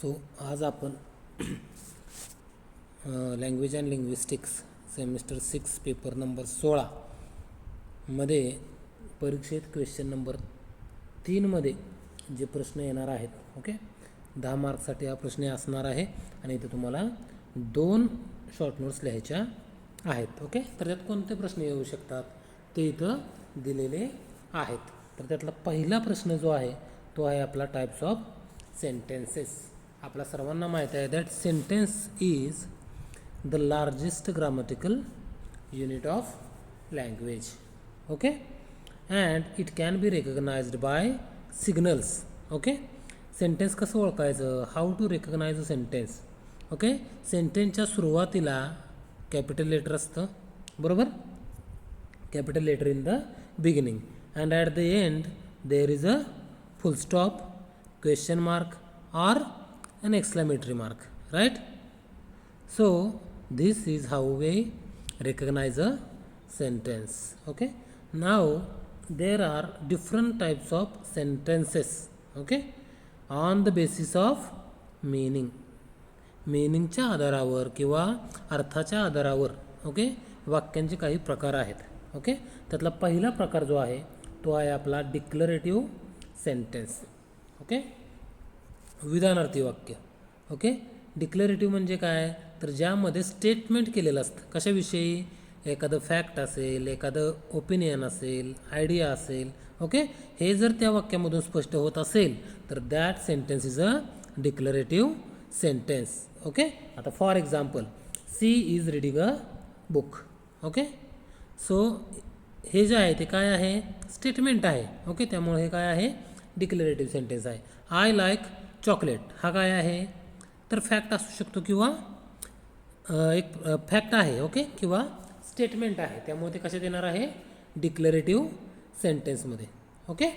So आज आपण language and linguistics semester 6 paper number 16 मध्ये परीक्षेत क्वेश्चन नंबर 3 मध्ये जे प्रश्न येणार आहेत ओके 10 मार्क्ससाठी हा प्रश्न असणार आहे आणि इथे तुम्हाला 2 शॉर्ट नोट्स लिहायच्या आहेत ओके. तर त्यात कोणते प्रश्न येऊ शकतात ते इथं दिलेले आहेत. तर त्यातला पहिला प्रश्न जो आहे तो आहे आपला टाइप्स ऑफ सेंटेन्सेस. आपल्या सर्वांना माहीत आहे that sentence is the largest grammatical unit of language okay and it can be recognised by signals okay. Sentence कसं ओळखायचं, how to recognise a sentence okay. सेंटेन्सच्या सुरुवातीला कॅपिटल लेटर असतं बरोबर, capital letter in the beginning and at the end there is a full stop, question mark or an exclamatory mark, right? So this is how we recognize a sentence okay. Now there are different types of sentences okay on the basis of meaning. मीनिंगच्या आधारावर किंवा अर्थाच्या आधारावर okay वाक्यांचे काही प्रकार आहेत okay. त्यातला पहिला प्रकार जो आहे तो आहे आपला डिक्लरेटिव्ह सेंटेन्स ओके, विधानार्थी वाक्य ओके. डिक्लरेटिव्ह म्हणजे काय, तर ज्यामध्ये स्टेटमेंट केलेलं असतं कशाविषयी, एखादं फॅक्ट असेल, एखादं ओपिनियन असेल, आयडिया असेल ओके. हे जर त्या वाक्यामधून स्पष्ट होत असेल तर that sentence is a declarative sentence okay. आता for example she is reading a book okay. So हे जे आहे ते काय आहे, स्टेटमेंट आहे ओके. त्यामुळे हे काय आहे, डिक्लरेटिव्ह सेंटेन्स आहे. आय लाईक चॉकलेट हा काय आहे, तर फॅक्ट असू शकतो किंवा एक फॅक्ट आहे ओके किंवा स्टेटमेंट आहे. त्यामुळे ते कशात येणार आहे, डिक्लरेटिव्ह सेंटेन्समध्ये ओके.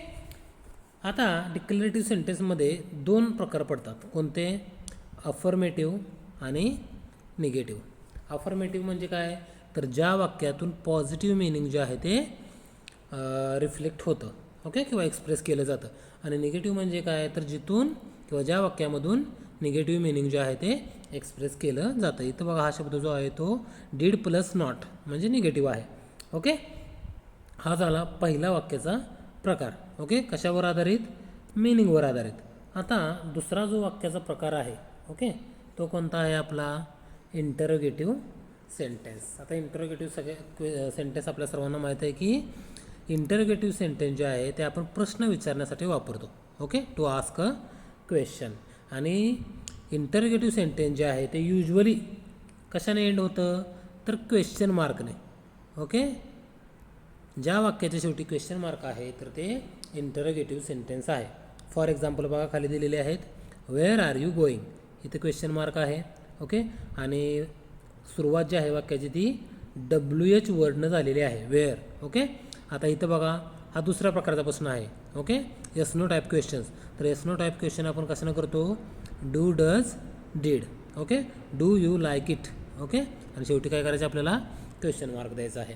आता डिक्लरेटिव्ह सेंटेन्समध्ये 2 प्रकार पडतात, कोणते, अफर्मेटिव्ह आणि निगेटिव्ह. अफर्मेटिव्ह म्हणजे काय, तर ज्या वाक्यातून पॉझिटिव्ह मिनिंग जे आहे ते रिफ्लेक्ट होतं ओके किंवा एक्सप्रेस केलं जातं. आणि निगेटिव्ह म्हणजे काय, तर जिथून किंवा ज्या वाक्यामधून निगेटिव्ह मिनिंग जे आहे ते एक्सप्रेस केलं जातं. इथं बघा हा शब्द जो आहे तो डीड प्लस नॉट म्हणजे निगेटिव्ह आहे ओके. हा झाला पहिला वाक्याचा प्रकार ओके, कशावर आधारित, मिनिंगवर आधारित. आता दुसरा जो वाक्याचा प्रकार आहे ओके तो कोणता आहे आपला, इंटरोगेटिव्ह सेंटेन्स. आता इंटरोगेटिव्ह सेंटेन्स आपल्या सर्वांना माहीत आहे की इंटरोगेटिव्ह सेंटेन्स जे आहे ते आपण प्रश्न विचारण्यासाठी वापरतो okay, to ask a question. आणि इंटरोगेटिव्ह सेंटेन्स जे आहे ते युजली कशाने एंड होतं, तर क्वेश्चन मार्कने ओके. ज्या वाक्याच्या शेवटी क्वेश्चन मार्क आहे तर ते इंटरोगेटिव्ह सेंटेन्स आहे. फॉर एक्झाम्पल बघा खाली दिलेले आहेत, वेअर आर यू गोईंग, इथे क्वेश्चन मार्क आहे ओके. आणि सुरुवात जी आहे वाक्याची ती WH वर्डनं झालेली आहे, वेअर ओके. आता इथं बघा हा दुसऱ्या प्रकारचा प्रश्न आहे okay, yes no type questions. तर यस नो टाईप क्वेश्चन आपण कशानं करतो, do, does, did okay. Do you like it okay. आणि शेवटी काय करायचं आपल्याला, क्वेश्चन मार्क द्यायचा आहे.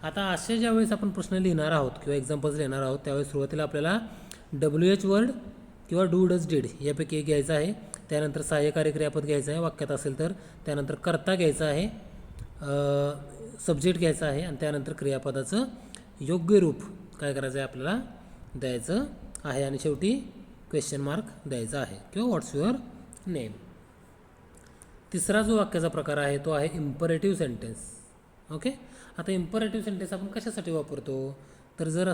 आता असे ज्यावेळेस आपण प्रश्न लिहिणार आहोत किंवा एक्झाम्पल्स लिहिणार आहोत त्यावेळेस सुरुवातीला आपल्याला WH वर्ड किंवा डू, डज, डीड यापैकी एक घ्यायचं आहे. त्यानंतर सहाय्यकारी क्रियापद घ्यायचं आहे वाक्यात असेल तर, त्यानंतर कर्ता घ्यायचा आहे, सब्जेक्ट घ्यायचा आहे आणि त्यानंतर क्रियापदाचं योग्य रूप काय करायचं आहे आपल्याला द्यायचं आहे आणि शेवटी क्वेश्चन मार्क द्यायचा आहे किंवा व्हॉट्स युअर नेम. तिसरा जो वाक्याचा प्रकार आहे तो आहे इम्परेटिव्ह सेंटेन्स ओके. आता इम्परेटिव्ह सेंटेन्स आपण कशासाठी वापरतो, तर जर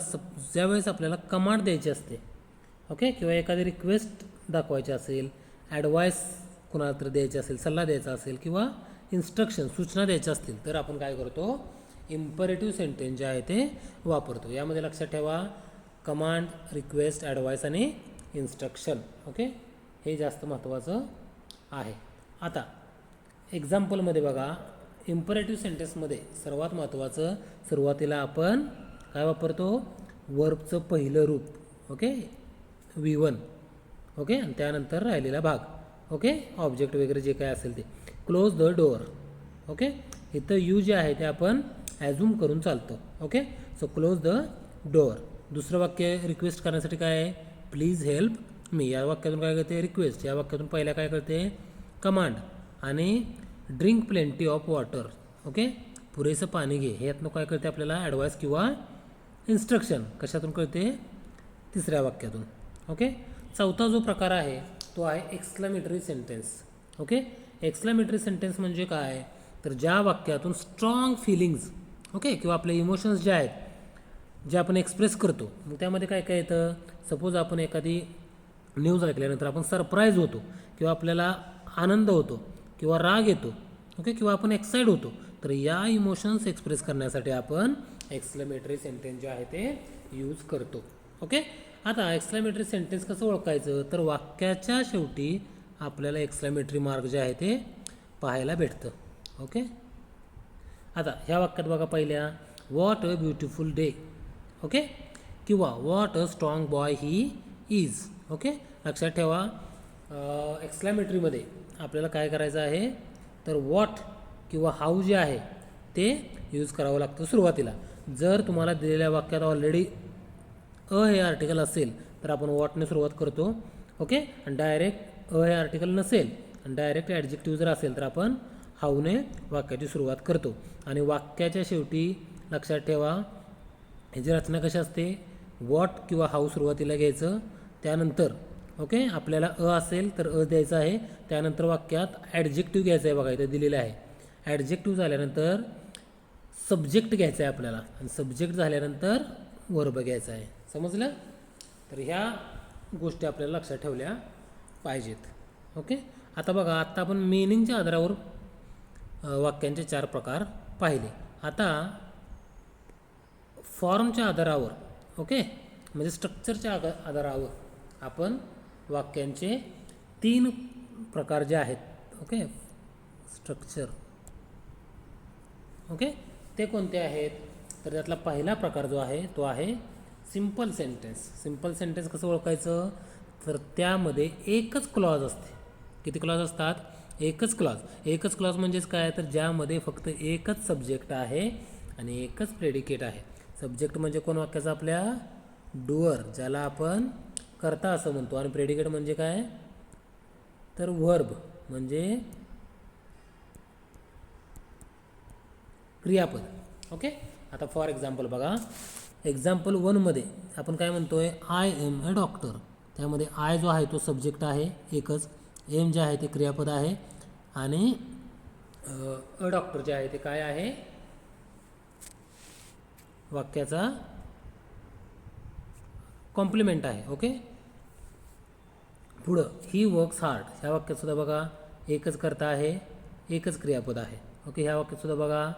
ज्यावेळेस आपल्याला कमांड द्यायची असते ओके किंवा एखादी रिक्वेस्ट दाखवायची असेल, ॲडवाईस कुणाला तर द्यायची असेल, सल्ला द्यायचा असेल किंवा इन्स्ट्रक्शन सूचना द्यायच्या असतील तर आपण काय करतो, इम्परेटिव्ह सेंटेन्स जे आहे ते वापरतो. यामध्ये लक्षात ठेवा कमांड, रिक्वेस्ट, ॲडवाईस आणि इन्स्ट्रक्शन ओके, हे जास्त महत्त्वाचं आहे. आता एक्झाम्पलमध्ये बघा इम्परेटिव्ह सेंटेन्समध्ये सर्वात महत्त्वाचं सुरुवातीला आपण काय वापरतो, वर्बचं पहिलं रूप ओके V1 ओके आणि त्यानंतर राहिलेला भाग ओके, ऑब्जेक्ट वगैरे जे काय असेल ते. क्लोज द डोअर ओके, इथं यू जे आहे ते आपण ॲझ्युम करून चालतो okay. So close the door. दुसरं वाक्य रिक्वेस्ट करण्यासाठी काय आहे, प्लीज हेल्प मी. या वाक्यातून काय कळते? रिक्वेस्ट. या वाक्यातून पहिल्या काय कळते? कमांड. आणि drink plenty of water. Okay, पुरेसं पाणी घे. हे यातनं काय कळते आपल्याला? ॲडवाइस किंवा इन्स्ट्रक्शन. कशातून कळते? तिसऱ्या वाक्यातून. ओके, चौथा जो प्रकार आहे तो आहे exclamatory sentence. Okay, exclamatory sentence म्हणजे काय? तर ज्या वाक्यातून स्ट्रॉंग फिलिंग्ज, ओके, किंवा आपले इमोशन्स जे आहेत जे आपण एक्सप्रेस करतो. मग त्यामध्ये काय काय येतं? सपोज आपण एखादी न्यूज ऐकल्यानंतर आपण सरप्राईज होतो, किंवा आपल्याला आनंद होतो, किंवा राग येतो, ओके, किंवा आपण एक्साइट होतो. तर या इमोशन्स एक्सप्रेस करण्यासाठी आपण एक्सक्लेमेटरी सेंटेन्स जे आहे ते यूज करतो. ओके, आता एक्सक्लेमेटरी सेंटेन्स कसं ओळखायचं? तर वाक्याच्या शेवटी आपल्याला एक्सक्लेमेटरी मार्क जे आहे ते पाहायला भेटतं. ओके, आता ह्या वाक्यात बघा पहिल्या, what a beautiful day. Okay, किंवा what a strong boy he is. Okay, लक्षात ठेवा एक्सक्लेमेटरीमध्ये आपल्याला काय करायचं आहे? तर व्हॉट किंवा हाऊ जे आहे ते यूज करावं लागतं सुरुवातीला. जर तुम्हाला दिलेल्या वाक्यात ऑलरेडी हे आर्टिकल असेल तर आपण व्हॉटने सुरुवात करतो. ओके, आणि डायरेक्ट हे आर्टिकल नसेल आणि डायरेक्ट ॲडजेक्टिव्ह जर असेल तर आपण हाऊने वाक्याची सुरुवात करतो. आणि वाक्याच्या शेवटी लक्षात ठेवा ह्याची रचना कशी असते? व्हॉट किंवा हाऊ सुरुवातीला घ्यायचं, त्यानंतर ओके आपल्याला असेल तर द्यायचं आहे, त्यानंतर वाक्यात ॲडजेक्टिव्ह घ्यायचं आहे. बघा इथे दिलेलं आहे. ॲडजेक्टिव्ह झाल्यानंतर सब्जेक्ट घ्यायचा आहे आपल्याला, आणि सब्जेक्ट झाल्यानंतर वर्ब घ्यायचा आहे. समजलं? तर ह्या गोष्टी आपल्याला लक्षात ठेवल्या पाहिजेत. ओके, आता बघा आत्ता आपण मिनिंगच्या आधारावर वाक्यांचे 4 प्रकार पाहिले. आता फॉर्मच्या आधारावर, ओके, म्हणजे स्ट्रक्चरच्या आधारावर आपण वाक्यांचे 3 प्रकार जे आहेत, ओके, स्ट्रक्चर, ओके, ते कोणते आहेत? तर त्यातला पहिला प्रकार जो आहे तो आहे सिम्पल सेंटेन्स. सिम्पल सेंटेन्स कसं ओळखायचं? तर त्यामध्ये एकच क्लॉज असते. किती क्लॉज असतात? एकच क्लॉज. एकच क्लॉज म्हणजेच काय? तर ज्यामध्ये फक्त एकच सब्जेक्ट आहे आणि एकच प्रेडिकेट आहे. सब्जेक्ट म्हणजे कोण वाक्याचा? आपल्या डुअर, ज्याला आपण कर्ता असं म्हणतो. आणि प्रेडिकेट म्हणजे काय? तर व्हर्ब म्हणजे क्रियापद. ओके, आता फॉर एक्झाम्पल बघा, एक्झाम्पल 1मध्ये आपण काय म्हणतोय? I am a doctor. त्यामध्ये आय जो आहे तो सब्जेक्ट आहे एकच, एम जे आहे ते क्रियापद आहे, आणि अ डॉक्टर जे आहे ते काय आहे? वाक्याचा कॉम्प्लिमेंट आहे. ओके, पुढं ही वर्क्स हार्ड. ह्या वाक्यात सुद्धा बघा एकच कर्ता आहे, एकच क्रियापद आहे. ओके, ह्या वाक्यात सुद्धा बघा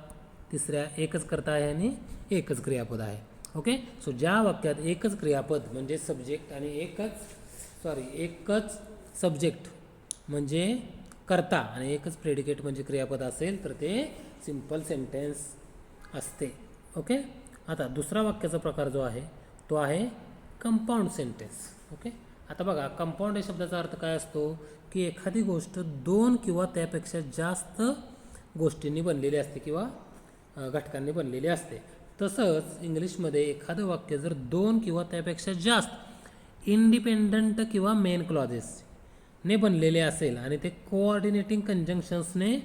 तिसऱ्या एकच कर्ता आहे आणि एकच क्रियापद आहे. ओके, सो ज्या वाक्यात एकच क्रियापद म्हणजे सब्जेक्ट आणि एकच सब्जेक्ट म्हणजे कर्ता आणि एकच प्रेडिकेट म्हणजे क्रियापद असेल तर ते सिम्पल सेंटेन्स असते. ओके, आता दुसरा वाक्याचा प्रकार जो आहे तो आहे कंपाऊंड सेंटेन्स. ओके, आता बघा कंपाऊंड या शब्दाचा अर्थ काय असतो? की एखादी गोष्ट 2 किंवा त्यापेक्षा जास्त गोष्टींनी बनलेली असते किंवा घटकांनी बनलेली असते. तसंच इंग्लिशमध्ये एखादं वाक्य जर 2 किंवा त्यापेक्षा जास्त इंडिपेंडंट किंवा मेन क्लॉजेसने बनलेले असेल आणि ते कोऑर्डिनेटिंग कंजंक्शन्सने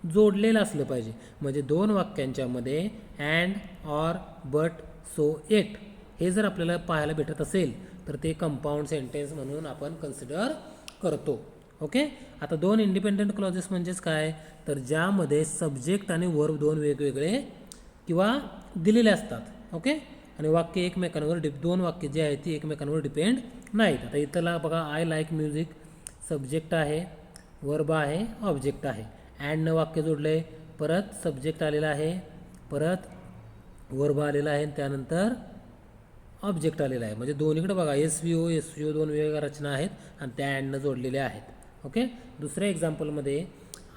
जोडलेलं असलं पाहिजे. म्हणजे 2 वाक्यांच्या मध्ये अँड, ऑर, बट, सो, एट हे जर आपल्याला पाहायला भेटत असेल तर ते कंपाऊंड सेंटेन्स म्हणून आपण कन्सिडर करतो. ओके, आता 2 इंडिपेंडंट क्लॉजेस म्हणजेच काय? तर ज्यामध्ये सब्जेक्ट आणि वर्ब 2 वेगवेगळे किंवा दिलेले असतात. ओके, आणि वाक्य एकमेकांवर 2 वाक्य जे आहेत ती एकमेकांवर डिपेंड नाहीत. आता इथला बघा आय लाईक म्युझिक, सब्जेक्ट आहे, वर्ब आहे, ऑब्जेक्ट आहे. अँडनं वाक्य जोडले, परत सब्जेक्ट आलेला आहे, परत वर्ब आलेला आहे, त्यानंतर ऑब्जेक्ट आलेला आहे. म्हणजे दोन्हीकडे बघा SVO 2 वेगवेगळ्या रचना आहेत आणि त्या अँडनं जोडलेल्या आहेत. ओके, दुसऱ्या एक्झाम्पलमध्ये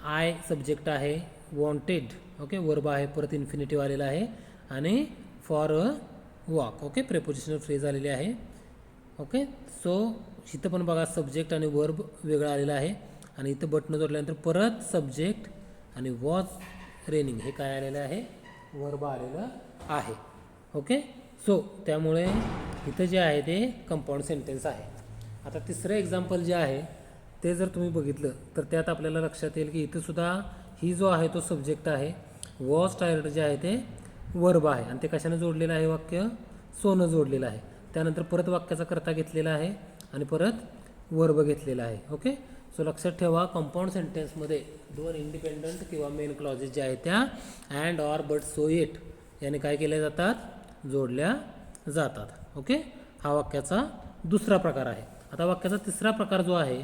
आय सब्जेक्ट आहे, वॉन्टेड ओके वर्ब आहे, परत इन्फिनिटिव्ह आलेला आहे, आणि for a walk okay prepositional phrase आलेली आहे. ओके, सो इथं पण बघा सब्जेक्ट आणि वर्ब वेगळा आलेला आहे, आणि इथं बटन जोडल्यानंतर परत सब्जेक्ट आणि वॉज रेनिंग हे काय आलेलं आहे? वर्ब आलेलं आहे. ओके, सो त्यामुळे इथं जे आहे ते कंपाऊंड सेंटेन्स आहे. आता तिसरं एक्झाम्पल जे आहे ते जर तुम्ही बघितलं तर त्यात आपल्याला लक्षात येईल की इथं सुद्धा ही जो आहे तो सब्जेक्ट आहे, वॉज टायर्ड जे आहे ते वर्ब आहे आणि ते कशाने जोडलेलं आहे वाक्य, सोनं जोडलेलं आहे. त्यानंतर परत वाक्याचा कर्ता घेतलेला आहे आणि परत वर्ब घेतलेला आहे. ओके, सो लक्षात ठेवा कंपाऊंड सेंटेन्समध्ये दोन इंडिपेंडंट किंवा मेन क्लॉजेस ज्या आहेत त्या and or but so it याने काय केल्या जातात, जोडल्या जातात. ओके, हा वाक्याचा दुसरा प्रकार आहे. आता वाक्याचा तिसरा प्रकार जो आहे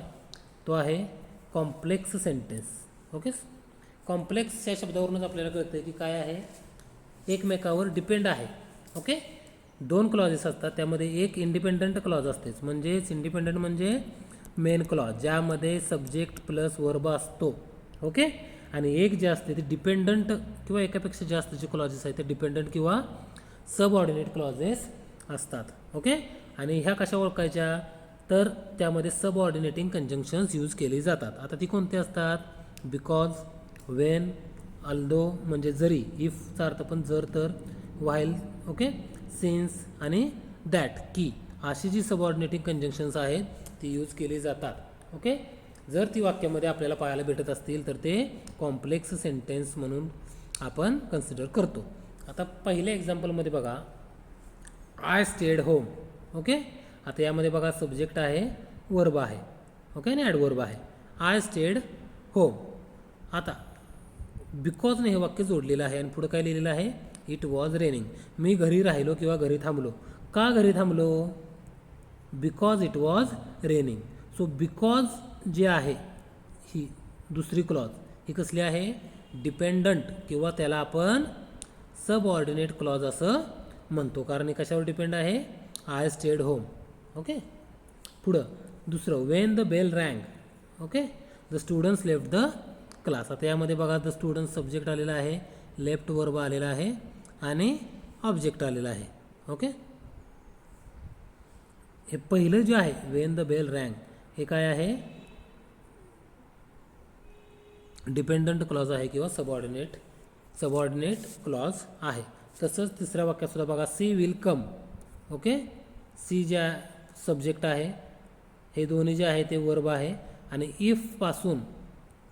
तो आहे कॉम्प्लेक्स सेंटेन्स. ओके, कॉम्प्लेक्स या शब्दावरूनच आपल्याला कळतं की काय आहे, एकमेकावर डिपेंड आहे. ओके, दोन क्लॉजेस असतात त्यामध्ये एक इंडिपेंडंट क्लॉज असतेच, म्हणजेच इंडिपेंडंट म्हणजे मेन क्लॉज ज्यामध्ये सब्जेक्ट प्लस वर्ब असतो. ओके, आणि एक जे असते ते डिपेंडंट किंवा एकापेक्षा जास्त जे क्लॉजेस आहेत ते डिपेंडंट किंवा सबऑर्डिनेट क्लॉजेस असतात. ओके, आणि ह्या कशा ओळखायच्या, तर त्यामध्ये सबऑर्डिनेटिंग कंजंक्शन्स यूज केली जातात. आता ती कोणती असतात, बिकॉज, वेन, अल्दो म्हणजे जरी, इफचा अर्थ पण जर तर, व्हाईल, ओके, सिन्स आणि दॅट की अशी जी सबऑर्डिनेटिंग कंजंक्शन्स आहेत ती यूज केली जातात. ओके, जर ती वाक्यामध्ये आपल्याला पाहायला भेटत असतील तर ते कॉम्प्लेक्स सेंटेन्स म्हणून आपण कन्सिडर करतो. आता पहिल्या एक्झाम्पलमध्ये बघा, आय स्टेड होम. ओके, आता यामध्ये बघा सब्जेक्ट आहे, वर्ब आहे, ओके, आणि ॲडवर्ब आहे. I stayed home. आता बिकॉजने हे वाक्य जोडलेलं आहे आणि पुढं काय लिहिलेलं आहे, इट वॉज रेनिंग. मी घरी राहिलो किंवा घरी थांबलो. का घरी थांबलो, because it was raining. So because जे आहे ही दुसरी क्लॉज ही कसली आहे, डिपेंडंट किंवा त्याला आपण सबऑर्डिनेट क्लॉज असं म्हणतो, कारण हे कशावर डिपेंड आहे, आय स्टेड होम. ओके, पुढं दुसरं, when the bell rang. Okay, the students left the class. आता यामध्ये बघा द स्टुडंट सब्जेक्ट आलेला आहे, लेफ्ट वर्ब आलेला आहे आणि ऑब्जेक्ट आलेला आहे. ओके, हे पहिलं जे आहे वेन द बेल रँग हे काय आहे, डिपेंडंट क्लॉज आहे किंवा सबऑर्डिनेट क्लॉज आहे. तसंच तिसऱ्या वाक्यात सुद्धा बघा, she will come. Okay, she ज्या सब्जेक्ट आहे, हे दोन्ही जे आहे ते वर्ब आहे आणि इफपासून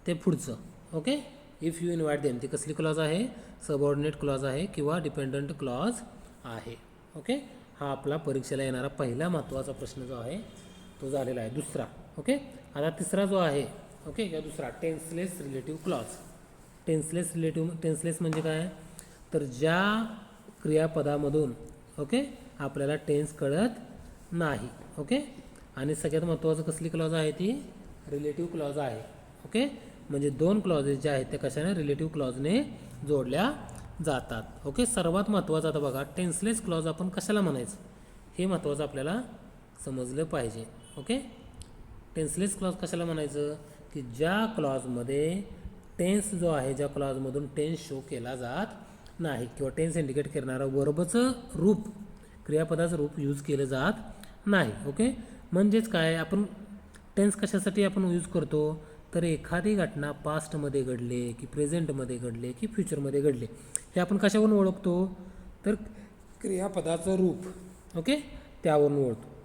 ते पुढचं. Okay, if you invite them ती कसली क्लॉज आहे, सबऑर्डिनेट क्लॉज आहे किंवा डिपेंडंट क्लॉज आहे. ओके, हा आपला परीक्षेला येणारा पहिला महत्त्वाचा प्रश्न जो आहे तो झालेला आहे. दुसरा, ओके, आता तिसरा जो आहे, ओके, किंवा दुसरा टेन्सलेस रिलेटिव्ह क्लॉज. टेन्सलेस म्हणजे काय, तर ज्या क्रियापदामधून ओके आपल्याला टेन्स कळत नाही. ओके, आणि सगळ्यात महत्त्वाचं कसली क्लॉज आहे ती, रिलेटिव्ह क्लॉज आहे. ओके, म्हणजे दोन क्लॉजेस जे आहेत ते कशाने, रिलेटिव्ह क्लॉजने जोडल्या जातात. ओके, सर्वात महत्त्वाचं आता बघा, टेन्सलेस क्लॉज आपण कशाला म्हणायचं हे महत्त्वाचं आपल्याला समजलं पाहिजे. ओके, टेन्सलेस क्लॉज कशाला म्हणायचं, की ज्या क्लॉजमध्ये टेन्स जो आहे, ज्या क्लॉजमधून टेन्स शो केला जात नाही किंवा टेन्स इंडिकेट करणारं वर्बचं रूप, क्रियापदाचं रूप यूज केलं जात नाही. ओके, म्हणजेच काय, आपण टेन्स कशासाठी आपण यूज करतो, तर एखादी घटना पास्टमध्ये घडले की प्रेझेंटमध्ये घडले की फ्युचरमध्ये घडले हे आपण कशावरून ओळखतो, तर क्रियापदाचं रूप, ओके, त्यावरून ओळखतो.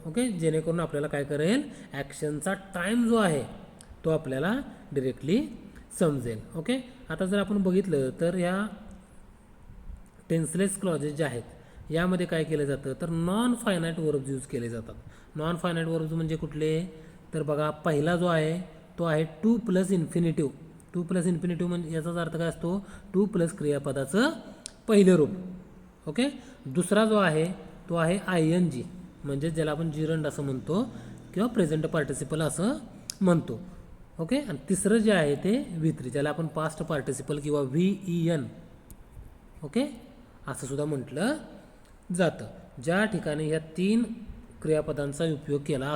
ओके, जेणेकरून आपल्याला काय करेल, ॲक्शनचा टाईम जो आहे तो आपल्याला डिरेक्टली समजेल. ओके, आता जर आपण बघितलं तर ह्या टेन्सलेस क्लॉजेस जे आहेत यामध्ये काय केलं जातं, तर नॉन फायनाईट वर्ब्स यूज केले जातात. नॉन फायनाईट वर्ब्स म्हणजे कुठले, तर बघा पहिला जो आहे तो आहे two plus infinitive. Two plus infinitive म्हणजे याचाच अर्थ काय असतो, टू प्लस क्रियापदाचं पहिलं रूप. ओके, दुसरा जो आहे तो आहे ING म्हणजे ज्याला आपण जिरंड असं म्हणतो किंवा प्रेझेंट पार्टिसिपल असं म्हणतो. ओके, आणि तिसरं जे आहे ते V3 ज्याला आपण पास्ट पार्टिसिपल किंवा VEN ओके असं सुद्धा म्हटलं जातं. ज्या ठिकाणी ह्या तीन क्रियापदांचा उपयोग केला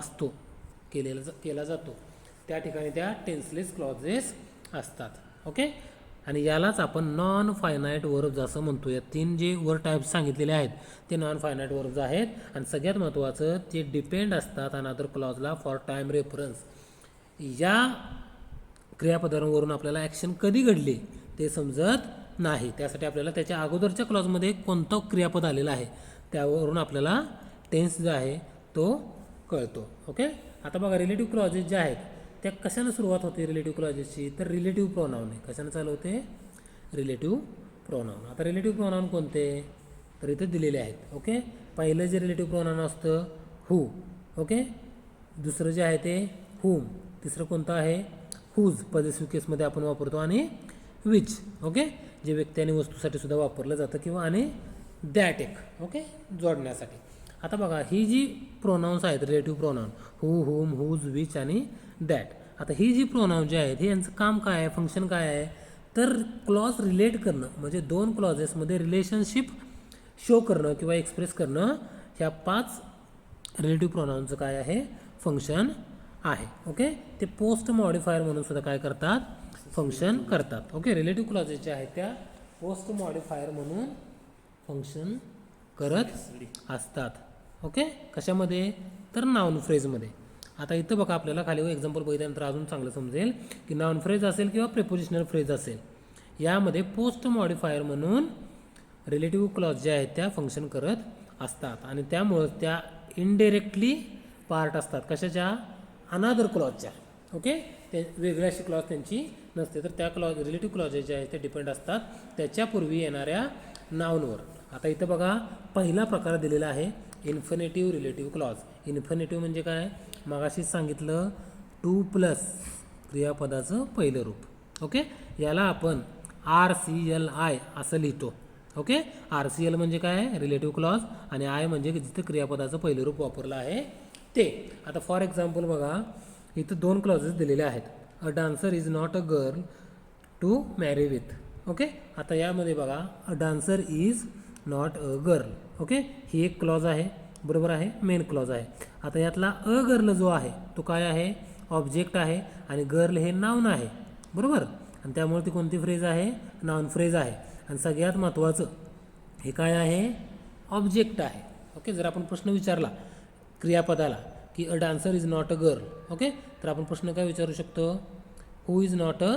जातो त्या ठिकाणी त्या टेन्सलेस क्लॉजेस असतात. ओके, आणि यालाच आपण नॉन फायनाईट वर्ब्स असं म्हणतो. या तीन जे वर्ड टाईप्स सांगितलेले आहेत ते नॉन फायनाईट वर्ब्स आहेत आणि सगळ्यात महत्त्वाचं ते डिपेंड असतात अनदर क्लॉजला फॉर टाईम रेफरन्स. या क्रियापदांवरून आपल्याला ॲक्शन कधी घडली ते समजत नाही, त्यासाठी आपल्याला त्याच्या अगोदरच्या क्लॉजमध्ये कोणतं क्रियापद आलेलं आहे त्यावरून आपल्याला टेन्स जो आहे तो कळतो. ओके. आता बघा रिलेटिव्ह क्लॉजेस ज्या आहेत त्या कशानं सुरुवात होते रिलेटिव्ह क्लॉजेसची, तर रिलेटिव्ह प्रोनाऊन आहे. कशानं चालू होते, रिलेटिव्ह प्रोनाऊन. आता रिलेटिव्ह प्रोनाऊन कोणते, तर इथे दिलेले आहेत. ओके. पहिलं जे रिलेटिव्ह प्रोनाऊन असतं हू. ओके. दुसरं जे आहे ते हुम. तिसरं कोणतं आहे, हुज पॉझेसिव्ह केसमध्ये आपण वापरतो, आणि विच. ओके. जे व्यक्ती आणि वस्तूसाठी सुद्धा वापरलं जातं, किंवा आणि दॅट एक. ओके, जोडण्यासाठी. आता बघा ही जी प्रोनाऊन्स आहेत relative pronoun, who, whom, whose, which आणि दॅट. आता ही जी प्रोनाऊन जे आहेत हे यांचं काम काय आहे, फंक्शन काय आहे, तर क्लॉज रिलेट करणं, म्हणजे दोन क्लॉजेसमध्ये रिलेशनशिप शो करणं किंवा एक्सप्रेस करणं, ह्या 5 रिलेटिव्ह प्रोनाऊनचं काय आहे, फंक्शन आहे. ओके. ते पोस्ट मॉडिफायर म्हणून सुद्धा काय करतात, फंक्शन करतात. ओके. रिलेटिव्ह क्लॉजेस जे आहेत त्या पोस्ट मॉडिफायर म्हणून फंक्शन करत असतात. ओके. कशामध्ये, तर नाउन फ्रेजमध्ये. आता इथं बघा आपल्याला खाली एक्झाम्पल बघितल्यानंतर अजून चांगलं समजेल की नाउन फ्रेज असेल किंवा प्रिपोजिशनल फ्रेज असेल, यामध्ये पोस्ट मॉडिफायर म्हणून रिलेटिव्ह क्लॉज ज्या आहेत त्या फंक्शन करत असतात, आणि त्यामुळं त्या इनडायरेक्टली पार्ट असतात कशाच्या, अनादर क्लॉजच्या. ओके. ते वेगळ्या अशी क्लॉज त्यांची नसते, तर त्या क्लॉज रिलेटिव्ह क्लॉजेस जे आहेत ते डिपेंड असतात त्याच्यापूर्वी येणाऱ्या नाऊनवर. आता इथं बघा पहिला प्रकार दिलेला आहे इन्फिनिटिव्ह रिलेटिव्ह क्लॉज. इन्फिनिटिव्ह म्हणजे काय, मगाशीच सांगितलं, टू प्लस क्रियापदाचं पहिलं रूप. ओके. याला आपण RCLI असं लिहितो. ओके. RCL म्हणजे काय, रिलेटिव्ह क्लॉज, आणि आय म्हणजे जिथं क्रियापदाचं पहिलं रूप वापरलं आहे ते. आता फॉर एक्झाम्पल बघा इथं 2 क्लॉजेस दिलेले आहेत. A dancer is not a girl to marry with. Okay. आता यामध्ये बघा a dancer is not a girl. Okay. ही एक क्लॉज आहे, बरोबर आहे, मेन क्लॉज आहे. आता यातला अ गर्ल जो आहे तो काय आहे, ऑब्जेक्ट आहे, आणि गर्ल हे नाऊन आहे, बरोबर. आणि त्यामुळे ती कोणती फ्रेज आहे, नाऊन फ्रेज आहे. आणि सगळ्यात महत्त्वाचं हे काय आहे, ऑब्जेक्ट आहे. ओके. जर आपण प्रश्न विचारला क्रियापदाला की अ dancer is not a girl, okay, तर आपण प्रश्न काय विचारू शकतो, who is not a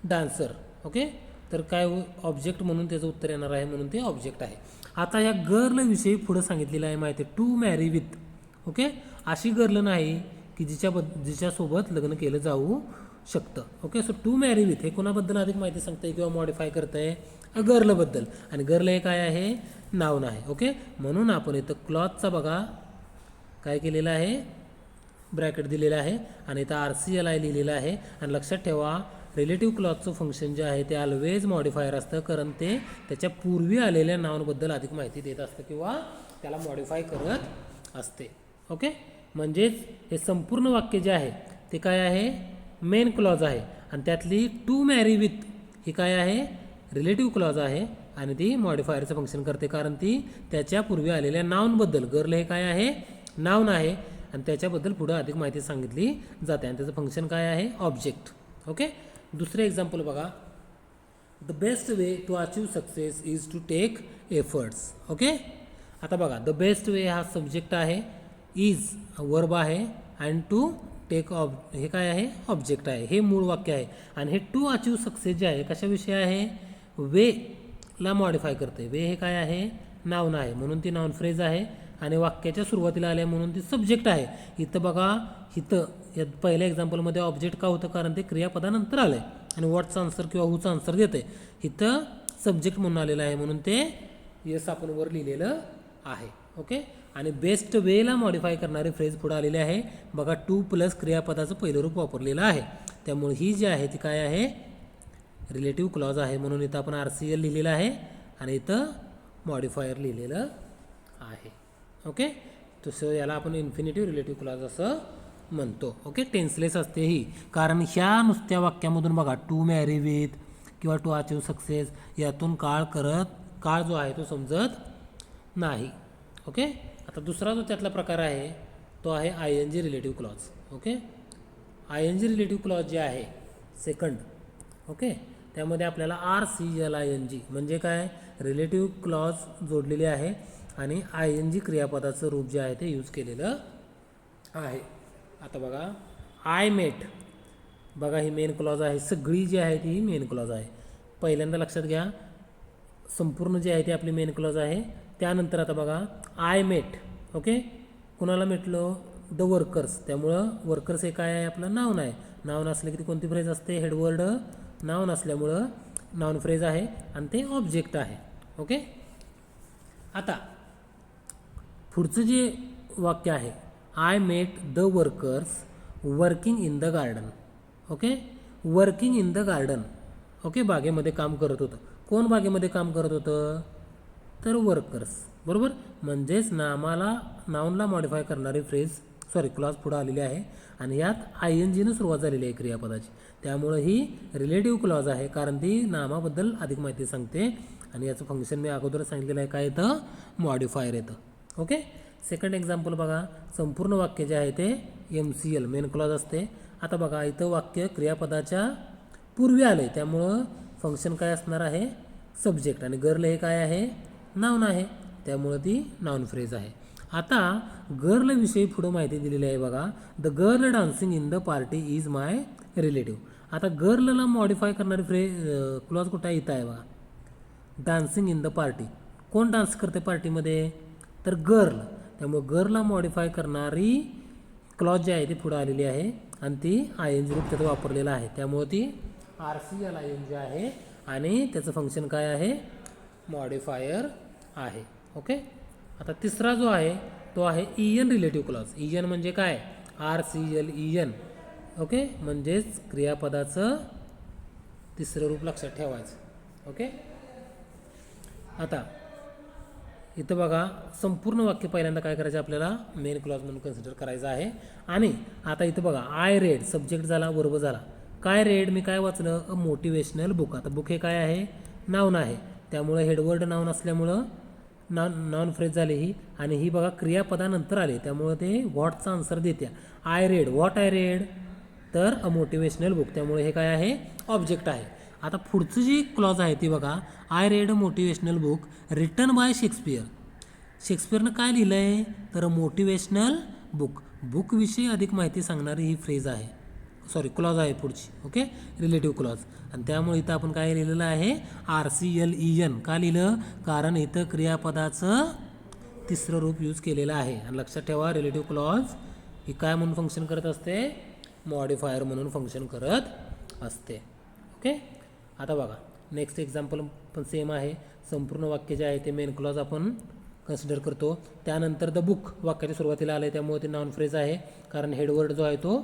dancer. Okay. तर काय ऑब्जेक्ट म्हणून त्याचं उत्तर येणार आहे, म्हणून ते ऑब्जेक्ट आहे. आता या गर्लविषयी पुढं सांगितलेलं आहे माहिती आहे, टू मॅरी विथ. ओके. अशी गर्ल नाही की जिच्यासोबत लग्न केलं जाऊ शकतं. Okay. So to marry with हे कोणाबद्दल अधिक माहिती सांगताय किंवा मॉडिफाय करताय, गर्लबद्दल. आणि गर्ल हे काय आहे, नाऊन आहे. ओके. म्हणून आपण इथं क्लॉजचा बघा काय केलेलं आहे, ब्रॅकेट दिलेलं आहे, आणि इथं RCLI लिहिलेलं आहे. आणि लक्षात ठेवा रिलेटिव्ह क्लॉजचं फंक्शन जे आहे ते ऑलवेज मॉडिफायर असतं, कारण ते त्याच्या पूर्वी आलेल्या नाऊनबद्दल अधिक माहिती देत असतं किंवा त्याला मॉडिफाय करत असते. ओके. म्हणजेच हे संपूर्ण वाक्य जे आहे ते काय आहे, मेन क्लॉज आहे, आणि त्यातली टू मॅरी विथ ही काय आहे, रिलेटिव्ह क्लॉज आहे, आणि ती मॉडिफायरचं फंक्शन करते, कारण ती त्याच्या पूर्वी आलेल्या नाऊनबद्दल, गर्ल हे काय आहे, नाऊन आहे, आणि त्याच्याबद्दल पुढं अधिक माहिती सांगितली जाते, आणि त्याचं फंक्शन काय आहे, ऑब्जेक्ट. ओके. दुसरे एक्झाम्पल बघा, the best way to achieve success is to take efforts. Okay. आता बघा द बेस्ट वे हा सब्जेक्ट आहे, इज वर्ब आहे, अँड टू टेक हे काय आहे, ऑब्जेक्ट आहे. हे मूळ वाक्य आहे, आणि हे टू अचीव सक्सेस जे आहे कशाविषयी आहे, वेला मॉडिफाय करते. वे हे काय आहे, नाऊन आहे, म्हणून ती नाऊन फ्रेज आहे, आणि वाक्याच्या सुरुवातीला आले म्हणून ती सब्जेक्ट आहे. इथं बघा इथं या पहिल्या एक्झाम्पलमध्ये ऑब्जेक्ट का होतं, कारण ते क्रियापदानंतर आलं आहे, आणि व्हॉटचा आन्सर किंवा हूचा आन्सर देतं आहे. इथं सब्जेक्ट म्हणून आलेलं आहे, म्हणून ते येस आपण वर लिहिलेलं आहे. ओके. आणि बेस्ट वेला मॉडिफाय करणारी फ्रेज पुढे आलेली आहे बघा, टू प्लस क्रियापदाचं पहिलं रूप वापरलेलं आहे, त्यामुळे ही जी आहे ती काय आहे, रिलेटिव्ह क्लॉज आहे, म्हणून इथं आपण RCL लिहिलेलं आहे, आणि इथं मॉडिफायर लिहिलेलं आहे. ओके. तसं याला आपण इन्फिनिटिव्ह रिलेटिव्ह क्लॉज असं म्हणतो. ओके. टेन्सलेस असते ही, कारण ह्या नुसत्या वाक्यामधून बघा टू मॅरी विथ किंवा टू अचीव सक्सेस यातून काळ जो आहे तो समजत नाही. ओके. आता दुसरा जो त्यातला प्रकार आहे तो आहे ING relative clause. Okay. ING relative clause जे आहे सेकंड, ओके, त्यामध्ये आपल्याला RCLING म्हणजे काय, रिलेटिव्ह क्लॉज जोडलेले आहे, आणि ING क्रियापदाचं रूप जे आहे ते यूज केलेलं आहे. आता बघा आय मेट, बघा ही मेन क्लॉज आहे, सगळी जी आहे ती मेन क्लॉज आहे. पहिल्यांदा लक्षात घ्या संपूर्ण जे आहे ती आपली मेन क्लॉज आहे. त्यानंतर आता बघा आय मेट, ओके, कुणाला भेटलो, द वर्कर्स, त्यामुळं वर्कर्स हे काय आहे आपलं नाऊन आहे. नाऊन असलं की ती कोणती फ्रेज असते, हेडवर्ड नाऊन असल्यामुळं नाऊन फ्रेज आहे आणि ते ऑब्जेक्ट आहे. ओके. आता पुढचं जे वाक्य आहे, I met the workers working in the garden. Okay, working in the garden. Okay, बागेमध्ये काम करत होतं. कोण बागेमध्ये काम करत होतं, तर वर्कर्स. बरोबर, म्हणजेच नाऊनला मॉडिफाय करणारी फ्रेज क्लॉज पुढं आलेली आहे आणि यात INGनं सुरुवात झालेली आहे क्रियापदाची. त्यामुळं ही रिलेटिव्ह क्लॉज आहे, कारण ती नामाबद्दल अधिक माहिती सांगते आणि याचं फंक्शन मी अगोदर सांगितलेलं आहे, काय येतं, मॉडिफायर येतं. ओके. सेकंड एक्झाम्पल बघा, संपूर्ण वाक्य जे आहे ते MCL मेन क्लॉज असते. आता बघा इथं वाक्य क्रियापदाच्या पूर्वी आले, त्यामुळं फंक्शन काय असणार आहे, सब्जेक्ट, आणि गर्ल हे काय आहे, नाऊन आहे, त्यामुळं ती नाऊन फ्रेज आहे. आता गर्लविषयी पुढं माहिती दिलेली आहे बघा, the girl dancing in the party is my relative. आता गर्लला मॉडिफाय करणारी क्लॉज कुठं आहे, इथं आहे बघा, डान्सिंग इन द पार्टी. कोण डान्स करते पार्टीमध्ये, तर गर्ल. त्यामुळे गर्लला मॉडिफाय करणारी क्लॉज जी आहे ती पुढं आलेली आहे आणि ती ING रूप त्याचं वापरलेलं आहे, त्यामुळे ती RCL ING आहे आणि त्याचं फंक्शन काय आहे, मॉडिफायर आहे. ओके. आता तिसरा जो आहे तो आहे EN रिलेटिव्ह क्लॉज. EN म्हणजे काय, RCL EN. ओके, म्हणजेच क्रियापदाचं तिसरं रूप लक्षात ठेवायचं. ओके. आता इथं बघा, संपूर्ण वाक्य पहिल्यांदा काय करायचं, आपल्याला मेन क्लॉज म्हणून कन्सिडर करायचं आहे. आणि आता इथं बघा, आय रेड सब्जेक्ट झाला, वर्ब झाला. काय रेड, मी काय वाचलं, अ मोटिवेशनल बुक. आता बुक हे काय आहे, नाऊन आहे, त्यामुळं हेडवर्ड नाऊन असल्यामुळं नाऊन फ्रेज झाली ही. आणि ही बघा क्रियापदानंतर आले, त्यामुळं ते व्हॉटचा आन्सर देत्या. I read, what I read, तर अ मोटिवेशनल बुक, त्यामुळे हे काय आहे, ऑब्जेक्ट आहे. आता पुढचं जी क्लॉज आहे ती बघा, I read a motivational book written by Shakespeare. शेक्सपियरनं काय लिहिलं आहे, तर मोटिवेशनल बुक. बुकविषयी अधिक माहिती सांगणारी ही फ्रेज आहे, क्लॉज आहे पुढची. Okay, relative clause. आणि त्यामुळे इथं आपण काय लिहिलेलं आहे, RCL EN. का लिहिलं, कारण इथं क्रियापदाचं तिसरं रूप यूज केलेलं आहे. आणि लक्षात ठेवा, रिलेटिव्ह क्लॉज ही काय म्हणून फंक्शन करत असते, मॉडिफायर म्हणून फंक्शन करत असते. ओके. आता बघा नेक्स्ट एक्झाम्पल पण सेम आहे. संपूर्ण वाक्य जे आहे ते मेन क्लॉज आपण कन्सिडर करतो. त्यानंतर द बुक वाक्याच्या सुरुवातीला आलं आहे, त्यामुळे ते नाऊन फ्रेज आहे, कारण हेडवर्ड जो आहे तो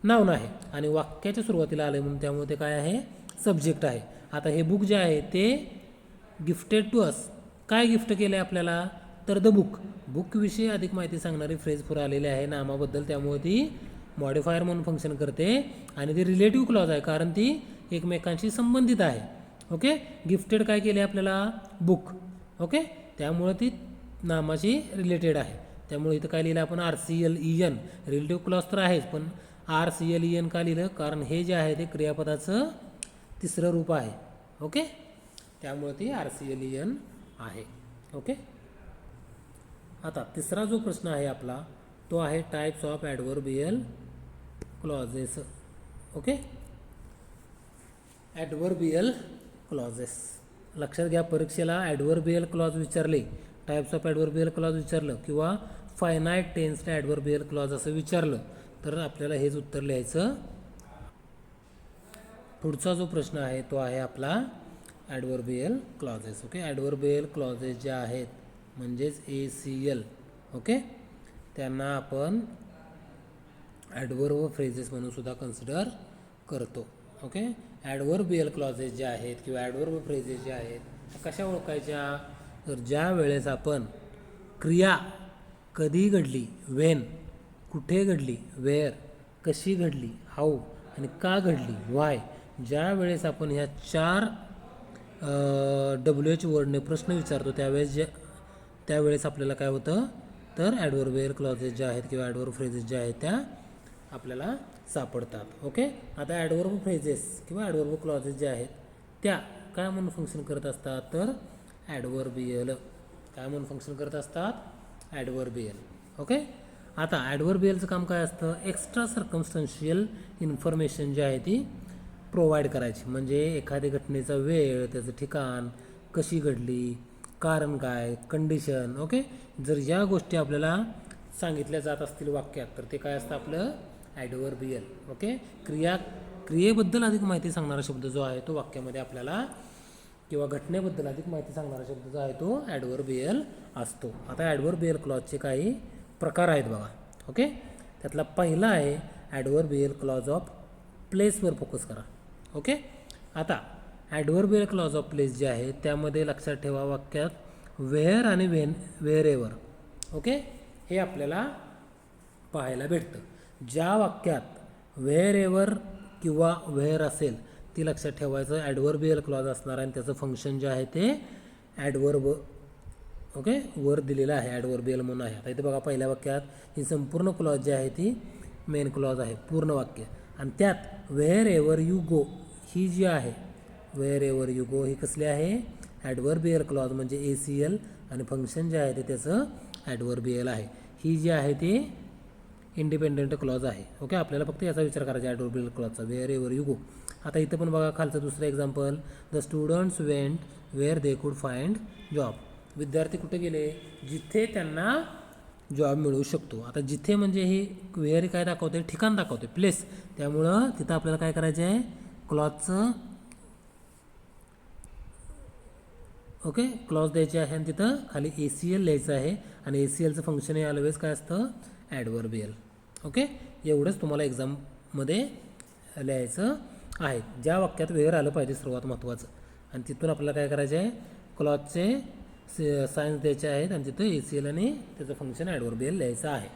नाऊन आहे. आणि वाक्याच्या सुरुवातीला आलं आहे म्हणून त्यामुळे ते काय आहे, सब्जेक्ट आहे. आता हे बुक जे आहे ते गिफ्टेड टू अस. काय गिफ्ट केलं आहे आपल्याला, तर द बुक. बुकविषयी अधिक माहिती सांगणारी फ्रेज पुढे आलेली आहे नामाबद्दल, त्यामुळे ती मॉडिफायर म्हणून फंक्शन करते. आणि ती रिलेटिव्ह क्लॉज आहे, कारण ती एकमेकांशी संबंधित आहे. ओके. गिफ्टेड काय केले आपल्याला, बुक. ओके, त्यामुळे ती नामाशी रिलेटेड आहे, त्यामुळे इथं काय लिहिलं आपण, RCL EN. रिलेटिव्ह क्लॉज तर आहेच, पण RCL EN का लिहिलं, कारण हे जे आहे ते क्रियापदाचं तिसरं रूप आहे. ओके, त्यामुळे ती RCL EN आहे. ओके. आता तिसरा जो प्रश्न आहे आपला तो आहे types of adverbial clauses. Okay, adverbial clauses लक्षात घ्या. परीक्षेला ॲडव्हर्बियल क्लॉज विचारले, टाइप्स ऑफ ॲडव्हर्बियल क्लॉज विचारलं किंवा फायनाईट टेन्स्ड ॲडव्हर्बियल क्लॉज असं विचारलं तर आपल्याला हेच उत्तर लिहायचं. पुढचा जो प्रश्न आहे तो आहे आपला ॲडव्हर्बियल क्लॉजेस. ओके, ॲडव्हर्बियल क्लॉजेस जे आहेत म्हणजेच ACL. ओके, त्यांना आपण ॲडव्हर्ब फ्रेजेस म्हणून सुद्धा कन्सिडर करतो. ओके, ॲडव्हर्बियल क्लॉजेस जे आहेत किंवा ॲडव्हर्ब फ्रेजेस जे आहेत कशा ओळखायच्या, तर ज्या वेळेस आपण क्रिया कधी घडली, वेन, कुठे घडली, वेअर, कशी घडली, हाऊ, आणि का घडली, वाय, ज्या वेळेस आपण ह्या 4 WH वर्डने प्रश्न विचारतो त्यावेळेस आपल्याला काय होतं, तर ॲडव्हर्बियल क्लॉजेस ज्या आहेत किंवा ॲडव्हर्ब फ्रेजेस ज्या आहेत त्या आपल्याला सापडतात. ओके, आता ॲडव्हर्ब फ्रेजेस किंवा ॲडव्हर्ब क्लॉजेस ज्या आहेत त्या काय म्हणून फंक्शन करत असतात, तर ॲडव्हर्बियल. काय म्हणून फंक्शन करत असतात, ॲडव्हर्बियल. ओके, आता ॲडव्हर्बियलचं काम काय असतं, एक्स्ट्रा सर्कमस्टन्शियल इन्फॉर्मेशन जी आहे ती प्रोव्हाइड करायची. म्हणजे एखाद्या घटनेचा वेळ, त्याचं ठिकाण, कशी घडली, कारण काय, कंडिशन. ओके, जर या गोष्टी आपल्याला सांगितल्या जात असतील वाक्यात तर ते काय असतं आपलं ॲडव्हर्बियल. ओके, क्रियेबद्दल अधिक माहिती सांगणारा शब्द जो आहे तो वाक्यामध्ये आपल्याला किंवा घटनेबद्दल अधिक माहिती सांगणारा शब्द जो आहे तो ॲडव्हर्बियल असतो. आता ॲडव्हर्बियल क्लॉजचे काही प्रकार आहेत बघा. ओके, त्यातला पहिला आहे ॲडव्हर्बियल क्लॉज ऑफ प्लेसवर फोकस करा. ओके, आता ॲडव्हर्बियल क्लॉज ऑफ प्लेस जे आहे त्यामध्ये लक्षात ठेवा वाक्यात वेअर आणि वेअरेवर. ओके, हे आपल्याला पाहायला भेटतं. ज्या वाक्यात वेअरेवर किंवा वेअर असेल ती लक्षात ठेवायचं ॲडव्हर्बियल क्लॉज असणार आणि त्याचं फंक्शन जे आहे ते ॲडव्हर्ब. ओके, वर दिलेलं आहे ॲडव्हर्बियल म्हणून आहे. आता इथे बघा पहिल्या वाक्यात ही संपूर्ण क्लॉज जी आहे ती मेन क्लॉज आहे पूर्ण वाक्य आणि त्यात वेअर एवर यू गो ही जी आहे वेअर एवर यू गो ही कसली आहे ॲडव्हर्बियल क्लॉज म्हणजे ACL आणि फंक्शन जे आहे ते त्याचं ॲडव्हर्बियल आहे. ही जी आहे ती इंडिपेंडेंट क्लॉज आहे. ओके, आपल्याला फक्त याचा विचार करायचा ॲडव्हर्बियल क्लॉजचा वेअर एवर यू गो. आता इथं पण बघा खालचं दुसरं example the students went where they could find job. विद्यार्थी कुठे गेले जिथे त्यांना जॉब मिळू शकतो. आता जिथे म्हणजे ही वेअर काय दाखवते ठिकाण दाखवते प्लेस, त्यामुळं तिथं आपल्याला काय करायचं आहे क्लॉजचं ओके क्लॉज द्यायचे आहे आणि तिथं खाली ACL लिहायचं आहे आणि ACLचं फंक्शन हे ऑलवेज काय असतं ॲडव्हर्बियल. ओके, एवढंच तुम्हाला एक्झाममध्ये लिहायचं आहे. ज्या वाक्यात वेअर आलं पाहिजे सर्वात महत्त्वाचं आणि तिथून आपल्याला काय करायचं आहे क्लॉजचे सायन्स द्यायचे आहेत आणि तिथं ACL आणि त्याचं फंक्शन ॲडव्हर्बियल लिहायचं आहे.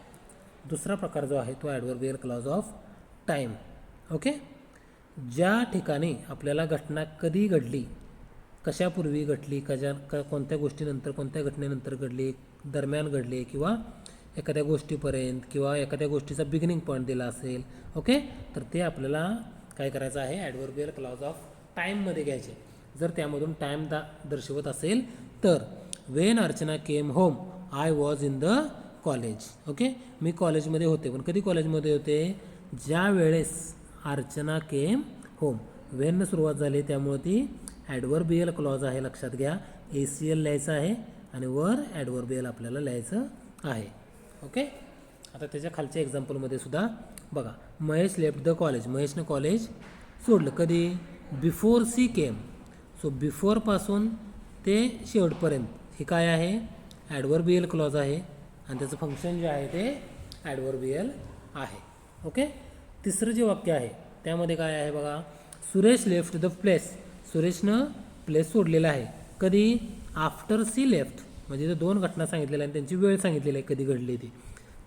दुसरा प्रकार जो आहे तो ॲडव्हर्बियल क्लॉज ऑफ टाईम. ओके, ज्या ठिकाणी आपल्याला घटना कधी घडली कशापूर्वी घडली कोणत्या गोष्टीनंतर कोणत्या घटनेनंतर घडली दरम्यान घडली किंवा एखाद्या गोष्टीपर्यंत किंवा एखाद्या गोष्टीचा बिगिनिंग पॉईंट दिला असेल. ओके, तर ते आपल्याला काय करायचं आहे ॲडव्हर्बियल क्लॉज ऑफ टाईममध्ये घ्यायचे. जर त्यामधून टाईम दर्शवत असेल तर when Archana came home I was in the college. Okay, मी कॉलेजमध्ये होते पण कधी कॉलेजमध्ये होते ज्या वेळेस अर्चना केम होम वेननं सुरुवात झाली त्यामुळे ती ॲडव्हर्बियल क्लॉज आहे. लक्षात घ्या ACL लिहायचं आहे आणि वर ॲडव्हर्बियल आपल्याला लिहायचं आहे. ओके, आता त्याच्या खालच्या एक्झाम्पलमध्ये सुद्धा बघा महेश लेफ्ट द कॉलेज. महेशनं कॉलेज सोडलं कधी बिफोर सी केम. सो बिफोरपासून ते शेवटपर्यंत हे काय आहे ॲडव्हर्बियल क्लॉज आहे आणि त्याचं फंक्शन जे आहे ते ॲडव्हर्बियल आहे. ओके, तिसरं जे वाक्य आहे त्यामध्ये काय आहे बघा सुरेश लेफ्ट द प्लेस. सुरेशनं प्लेस सोडलेला आहे कधी आफ्टर सी लेफ्ट म्हणजे इथं दोन घटना सांगितलेल्या आणि त्यांची वेळ सांगितलेली आहे कधी घडली ती.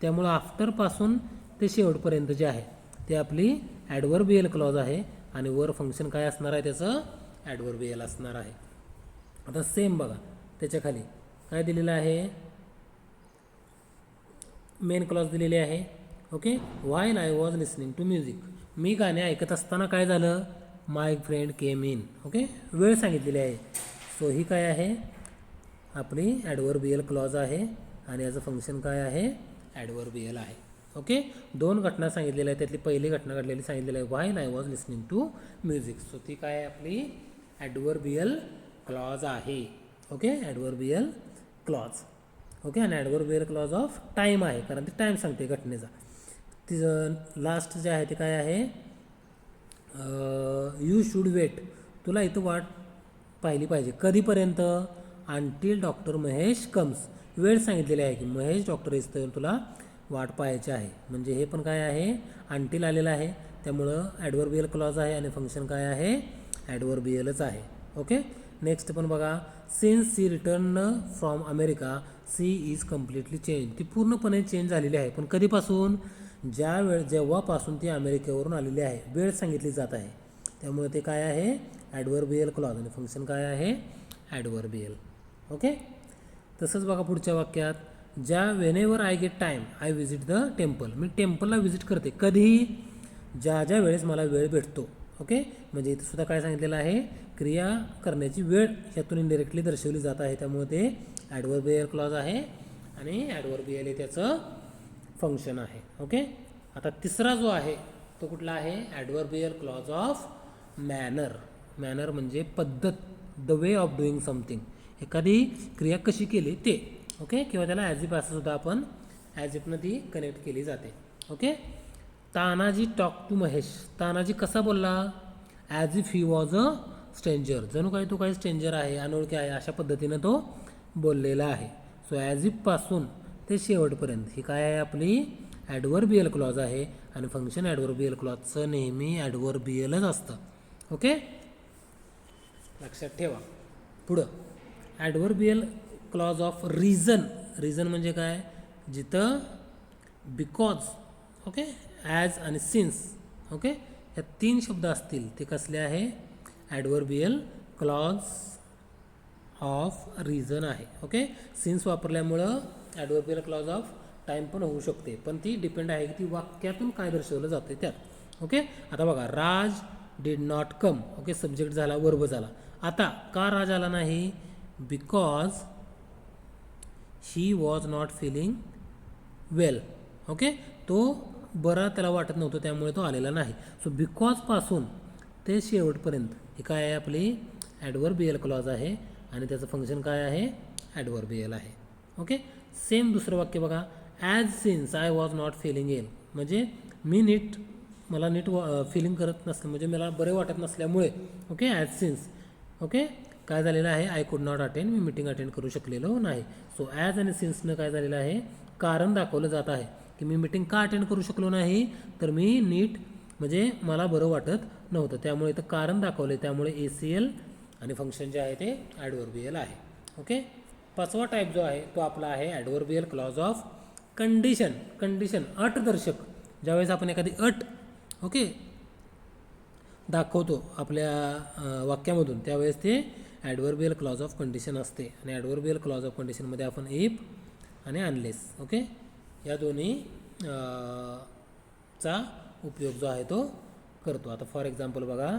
त्यामुळं आफ्टरपासून ते शेवटपर्यंत जे आहे ते आपली ॲडव्हर्बियल क्लॉज आहे आणि वर फंक्शन काय असणार आहे त्याचं ॲडव्हर्बियल असणार आहे. आता सेम बघा त्याच्या खाली काय दिलेलं आहे मेन क्लॉज दिलेली आहे. Okay, while I was listening to music. मी गाणे ऐकत असताना काय झालं my friend came in. Okay, वेळ सांगितलेली आहे. सो ही काय आहे आपली ॲडव्हर्बियल क्लॉज आहे आणि याचं फंक्शन काय आहे ॲडव्हर्बियल आहे. ओके, दोन घटना सांगितलेल्या आहेत त्यातली पहिली घटना घडलेली सांगितलेली आहे while I was listening to music. So ती काय आहे आपली ॲडव्हर्बियल क्लॉज आहे. Okay, adverbial clause. ओके, आणि ॲडव्हर्बियल क्लॉज ऑफ टाईम आहे कारण ते टाईम सांगते घटनेचा. तिचं लास्ट जे आहे ते काय आहे यू शूड वेट. तुला इथं वाट पाहिली पाहिजे कधीपर्यंत अंटील डॉक्टर महेश कम्स. वेळ सांगितलेली आहे की महेश डॉक्टर येईपर्यंत तुला वाट पाहायची आहे म्हणजे हे पण काय आहे अंटील आलेलं आहे त्यामुळं ॲडव्हर्बियल क्लॉज आहे आणि फंक्शन काय आहे ॲडव्हर्बियलच आहे. ओके, नेक्स्ट पण बघा since she return from America she is completely change. ती पूर्णपणे चेंज झालेली आहे पण कधीपासून जेव्हापासून ती अमेरिकेवरून आलेली आहे वेळ सांगितली जात आहे त्यामुळे ते काय आहे ॲडव्हर्बियल क्लॉज आणि फंक्शन काय आहे ॲडव्हर्बियल. ओके, तसंच बघा पुढच्या वाक्यात ज्या whenever I get time I visit the temple. मी टेम्पलला व्हिजिट करते कधी ज्या ज्या वेळेस मला वेळ भेटतो. ओके, म्हणजे इथं सुद्धा काय सांगितलेलं आहे क्रिया करण्याची वेळ ह्यातून इनडिरेक्टली दर्शवली जात आहे त्यामुळे ते ॲडव्हर्बियल क्लॉज आहे आणि ॲडव्हर्बियल हे त्याचं फंक्शन आहे. ओके, आता तिसरा जो आहे तो कुठला आहे adverbial clause of manner. Manner म्हणजे पद्धत the way of doing something एखादी क्रिया कशी केली ते. ओके, किंवा त्याला ॲज इफ असं सुद्धा आपण ॲज इफनं ती कनेक्ट केली जाते. Okay. Tanaji talk to Mahesh. Tanaji कसा बोलला? As if he was a stranger. जणू काही तो काही स्ट्रेंजर आहे, अनोळखी आहे, अशा पद्धतीनं तो बोललेला आहे. सो ॲज इफपासून ते शेवटपर्यंत ही काय आहे? आपली ॲडव्हर्बियल क्लॉज आहे. आणि फंक्शन ॲडव्हर्बियल क्लॉजचं नेहमी ॲडव्हर्बियलच असतं. ओके, लक्षात ठेवा. पुढं adverbial clause of reason. Reason म्हणजे काय? जिथं बिकॉज, ओके, ॲज आणि सिन्स, ओके, ह्या 3 शब्द असतील ते कसले आहे? ॲडव्हर्बियल क्लॉज ऑफ रिझन आहे. ओके, सिन्स वापरल्यामुळं ॲडव्हर्बियल क्लॉज ऑफ टाईम पण होऊ शकते, पण ती डिपेंड आहे की ती वाक्यातून काय दर्शवलं जाते त्यात. ओके, आता बघा, Raj did not come. Okay, subject झाला, वर्ब झाला. आता का राज आला नाही? Because he was not feeling well. Okay, तो बरा त्याला वाटत नव्हतं, त्यामुळे तो आलेला नाही. सो बिकॉजपासून ते शेवटपर्यंत ही काय आहे? आपली ॲडव्हर्बियल क्लॉज आहे आणि त्याचं फंक्शन काय आहे? ॲडव्हर्बियल आहे. ओके, सेम दुसरं वाक्य बघा, as since I was not feeling well. म्हणजे मला नीट फिलिंग करत नसलं, म्हणजे मला बरे वाटत नसल्यामुळे. ओके, ॲज सिन्स, ओके, काय झालेलं आहे? I could not attend. Me meeting attend करू शकलेलो नाही. सो ॲज आणि सिन्सनं काय झालेलं आहे? कारण दाखवलं जात आहे की मी मीटिंग का अटेंड करू शकलो नाही? तर मी नीट, म्हणजे मला बरं वाटत नव्हतं, त्यामुळे इथं कारण दाखवलं. त्यामुळे ACL आणि फंक्शन जे आहे ते ॲडव्हर्बियल आहे. ओके, 5वा टाईप जो आहे तो आपला आहे adverbial clause of condition. Condition, अटदर्शक. ज्यावेळेस आपण एखादी अट, ओके, दाखवतो आपल्या वाक्यामधून, त्यावेळेस ते ॲडव्हर्बियल क्लॉज ऑफ कंडिशन असते. आणि ॲडव्हर्बियल क्लॉज ऑफ कंडिशनमध्ये आपण इफ आणि अनलेस, ओके, या दोन्ही चा उपयोग जो आहे तो करतो. आता फॉर एक्झाम्पल बघा,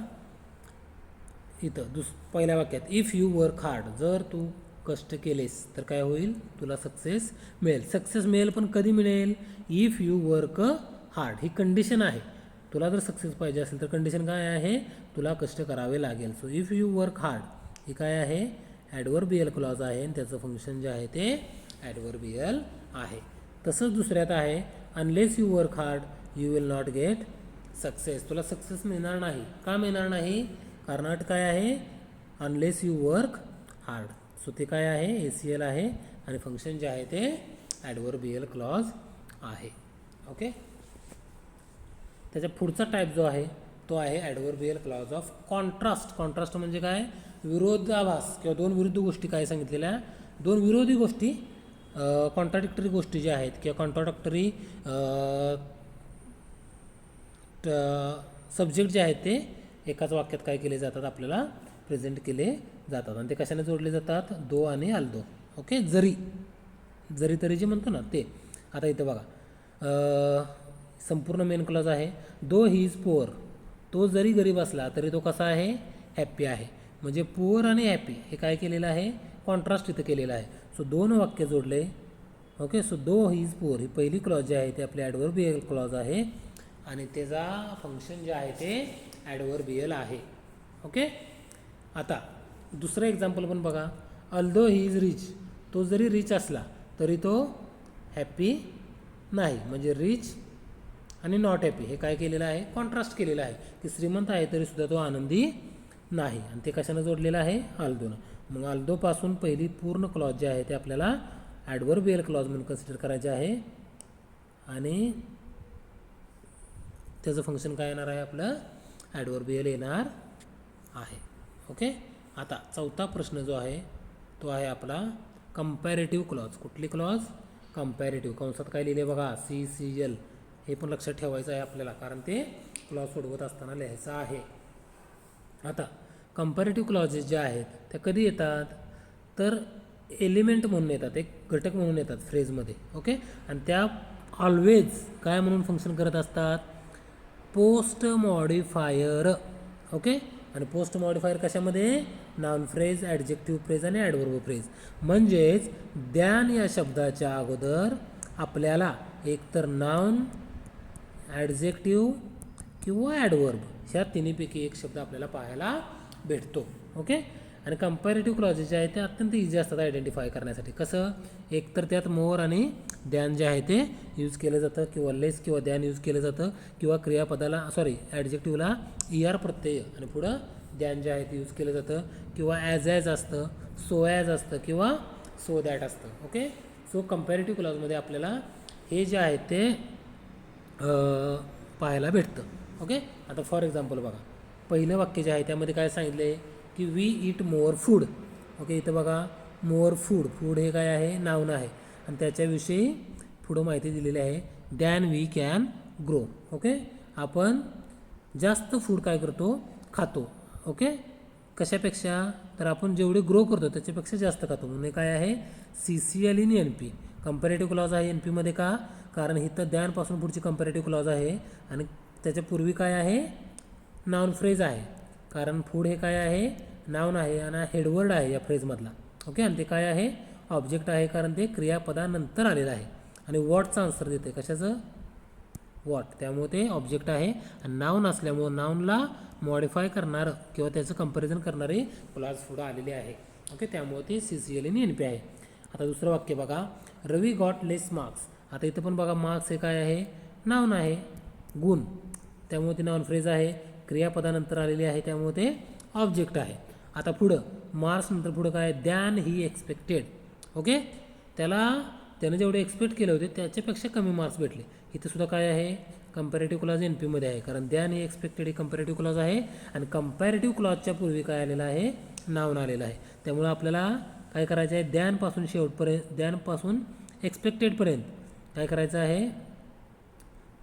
इथं पहिल्या वाक्यात इफ यू वर्क हार्ड. जर तू कष्ट केलेस तर काय होईल? तुला सक्सेस मिळेल. सक्सेस मिळेल, पण कधी मिळेल? If you work hard. He condition आहे. तुला जर सक्सेस पाहिजे असेल तर कंडिशन काय आहे? तुला कष्ट करावे लागेल. So if you work hard ही काय आहे? ॲडव्हर्बियल क्लॉज आहे आणि त्याचं फंक्शन जे आहे ते ॲडव्हर्बियल आहे. तसंच दुसऱ्यात आहे unless you work hard you will not get success. तुला सक्सेस मिळणार नाही. का मिळणार नाही? कारण अट काय आहे? Unless you work hard. So ते काय आहे? ACL आहे आणि फंक्शन जे आहे ते ॲडव्हर्बियल क्लॉज आहे. ओके, त्याच्या पुढचा टाईप जो आहे तो आहे adverbial clause of contrast. Contrast म्हणजे काय? विरोधाभास किंवा दोन विरुद्ध गोष्टी काय सांगितलेल्या? दोन विरोधी गोष्टी, कॉन्ट्राडिक्टरी गोष्टी ज्या आहेत किंवा कॉन्ट्राडिक्टरी सब्जेक्ट जे आहेत ते एकाच वाक्यात काय केले जातात? आपल्याला प्रेझेंट केले जातात. आणि ते कशाने जोडले जातात? दो आणि अल्दो. ओके, जरी तरी जे म्हणतो ना ते. आता इथं बघा, संपूर्ण मेन क्लॉज आहे. दो ही इज पुअर. तो जरी गरीब असला तरी तो कसा आहे? हॅप्पी आहे. म्हणजे पुअर आणि हॅप्पी हे काय केलेलं आहे? कॉन्ट्रास्ट इथं केलेलं आहे. सो दोन वाक्य जोडले. Okay, so though he is poor ही पहिली क्लॉज जी आहे ते आपली ॲडव्हर्बियल क्लॉज आहे आणि त्याचा फंक्शन जे आहे ते ॲडव्हर्बियल आहे. ओके, आता दुसरं एक्झाम्पल पण बघा, अल्दो ही इज रिच. तो जरी रिच असला तरी तो हॅप्पी नाही. म्हणजे रिच आणि नॉट हॅपी हे काय केलेलं आहे? कॉन्ट्रास्ट केलेलं आहे की श्रीमंत आहे तरी सुद्धा तो आनंदी नाही. आणि ते कशानं जोडलेलं आहे? अल्दोनं. मग अल्दोपासून पहिली पूर्ण क्लॉज जे आहे ते आपल्याला ॲडव्हर्बियल क्लॉज म्हणून कन्सिडर करायचे आहे आणि त्याचं फंक्शन काय येणार आहे? आपलं ॲडव्हर्बियल येणार आहे. ओके, आता चौथा प्रश्न जो आहे तो आहे आपला कंपॅरेटिव्ह क्लॉज. कुठली क्लॉज? कंपॅरेटिव्ह. कंसात काय लिहिले बघा? CCL. हे पण लक्षात ठेवायचं आहे आपल्याला, कारण ते क्लॉज सोडवत असताना लिहायचं आहे. आता कंपॅरेटिव्ह क्लॉजेस ज्या आहेत त्या कधी येतात? तर एलिमेंट म्हणून येतात, एक घटक म्हणून येतात फ्रेजमध्ये. ओके, आणि त्या ऑलवेज काय म्हणून फंक्शन करत असतात? Post modifier. ओके, आणि पोस्ट मॉडिफायर कशामध्ये? नाउन फ्रेज, ॲडजेक्टिव्ह फ्रेज आणि ॲडव्हर्ब फ्रेज. म्हणजेच द्यान या शब्दाच्या अगोदर आपल्याला एकतर नाउन, ॲडजेक्टिव्ह किंवा ॲडव्हर्ब ह्या तिन्हीपैकी एक शब्द आपल्याला पाहायला भेटतो. ओके, आणि कंपॅरेटिव्ह क्लॉजेस जे आहेत ते अत्यंत इझी असतात आयडेंटिफाय करण्यासाठी. कसं? एकतर त्यात मोर आणि द्यान जे आहे ते यूज केलं जातं किंवा लेस किंवा द्यान यूज केलं जातं किंवा क्रियापदाला ॲडजेक्टिव्हला ER प्रत्यय आणि पुढं द्यान जे आहे ते यूज केलं जातं किंवा ॲज असतं, सो ॲज असतं किंवा सो दॅट असतं. ओके, सो कंपॅरेटिव्ह क्लॉजमध्ये आपल्याला हे जे आहे ते पाहायला भेटतं. ओके, आता फॉर एक्झाम्पल बघा, पहिलं वाक्य जे आहे त्यामध्ये काय सांगितलं आहे की we eat more food. Okay, इथं बघा मोअर फूड, फूड हे काय आहे, नाऊन आहे आणि त्याच्याविषयी पुढं माहिती दिलेली आहे than we can grow. Okay, आपण जास्त फूड काय करतो, खातो. ओके, कशापेक्षा, तर आपण जेवढे ग्रो करतो त्याच्यापेक्षा जास्त खातो म्हणून काय आहे CCL in NP. Comparative clause आहे NPमध्ये का, कारण इथं द्यानपासून पुढची कंपॅरेटिव्ह क्लॉज आहे आणि त्याच्यापूर्वी काय आहे नाऊन फ्रेज आहे, कारण फूड हे काय आहे नाऊन आहे आणि हेडवर्ड आहे या फ्रेजमधला. ओके, आणि ते काय आहे ऑब्जेक्ट आहे कारण ते क्रियापदानंतर आलेलं आहे आणि वॉटचं आन्सर देते, कशाचं, वॉट, त्यामुळे ते ऑब्जेक्ट आहे आणि नाऊन असल्यामुळं नाऊनला मॉडिफाय करणारं किंवा त्याचं कंपॅरिझन करणारे क्लॉज पुढं आलेले आहे. ओके, त्यामुळे ते CCL इन NP आहे. आता दुसरं वाक्य बघा, रवी गॉट लेस मार्क्स. आता इथं पण बघा मार्क्स हे काय आहे, नाऊन आहे, गुण, त्यामुळे ते नाऊन फ्रेज आहे, क्रियापदानंतर आलेली आहे त्यामुळे ते ऑब्जेक्ट आहे. आता पुढं मार्क्स नंतर पुढं काय, दॅन ही एक्सपेक्टेड. ओके, त्यानं जेवढे एक्सपेक्ट केले होते त्याच्यापेक्षा कमी मार्क्स भेटले. इथं सुद्धा काय आहे कंपॅरेटिव्ह क्लॉज NPमध्ये आहे, कारण दॅन ही एक्सपेक्टेड ही कंपॅरेटिव्ह क्लॉज आहे आणि कंपॅरेटिव्ह क्लॉजच्या पूर्वी काय आलेलं आहे, नाऊन आलेलं आहे. त्यामुळं आपल्याला काय करायचं आहे, दॅनपासून शेवटपर्यंत, दॅनपासून एक्सपेक्टेडपर्यंत काय करायचं आहे,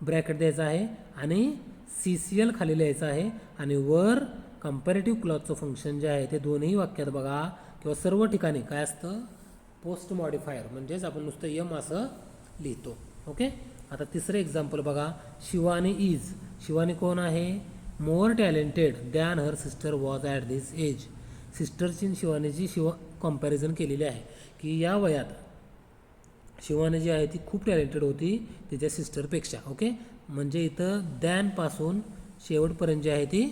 ब्रॅकेट द्यायचा आहे आणि CCL खाली लिहायचं आहे आणि वर कंपॅरेटिव्ह क्लॉजचं फंक्शन जे आहे ते दोन्ही वाक्यात बघा किंवा सर्व ठिकाणी काय असतं, पोस्ट मॉडिफायर, म्हणजेच आपण नुसतं यम असं लिहितो. ओके, आता तिसरं एक्झाम्पल बघा, शिवानी इज. शिवानी कोण आहे, more talented than her sister was at this age. सिस्टरची शिवानीची कंपॅरिझन केलेली आहे की या वयात शिवानी जी आहे ती खूप टॅलेंटेड होती तिच्या सिस्टरपेक्षा. ओके, म्हणजे इथं दॅनपासून शेवटपर्यंत जी आहे ती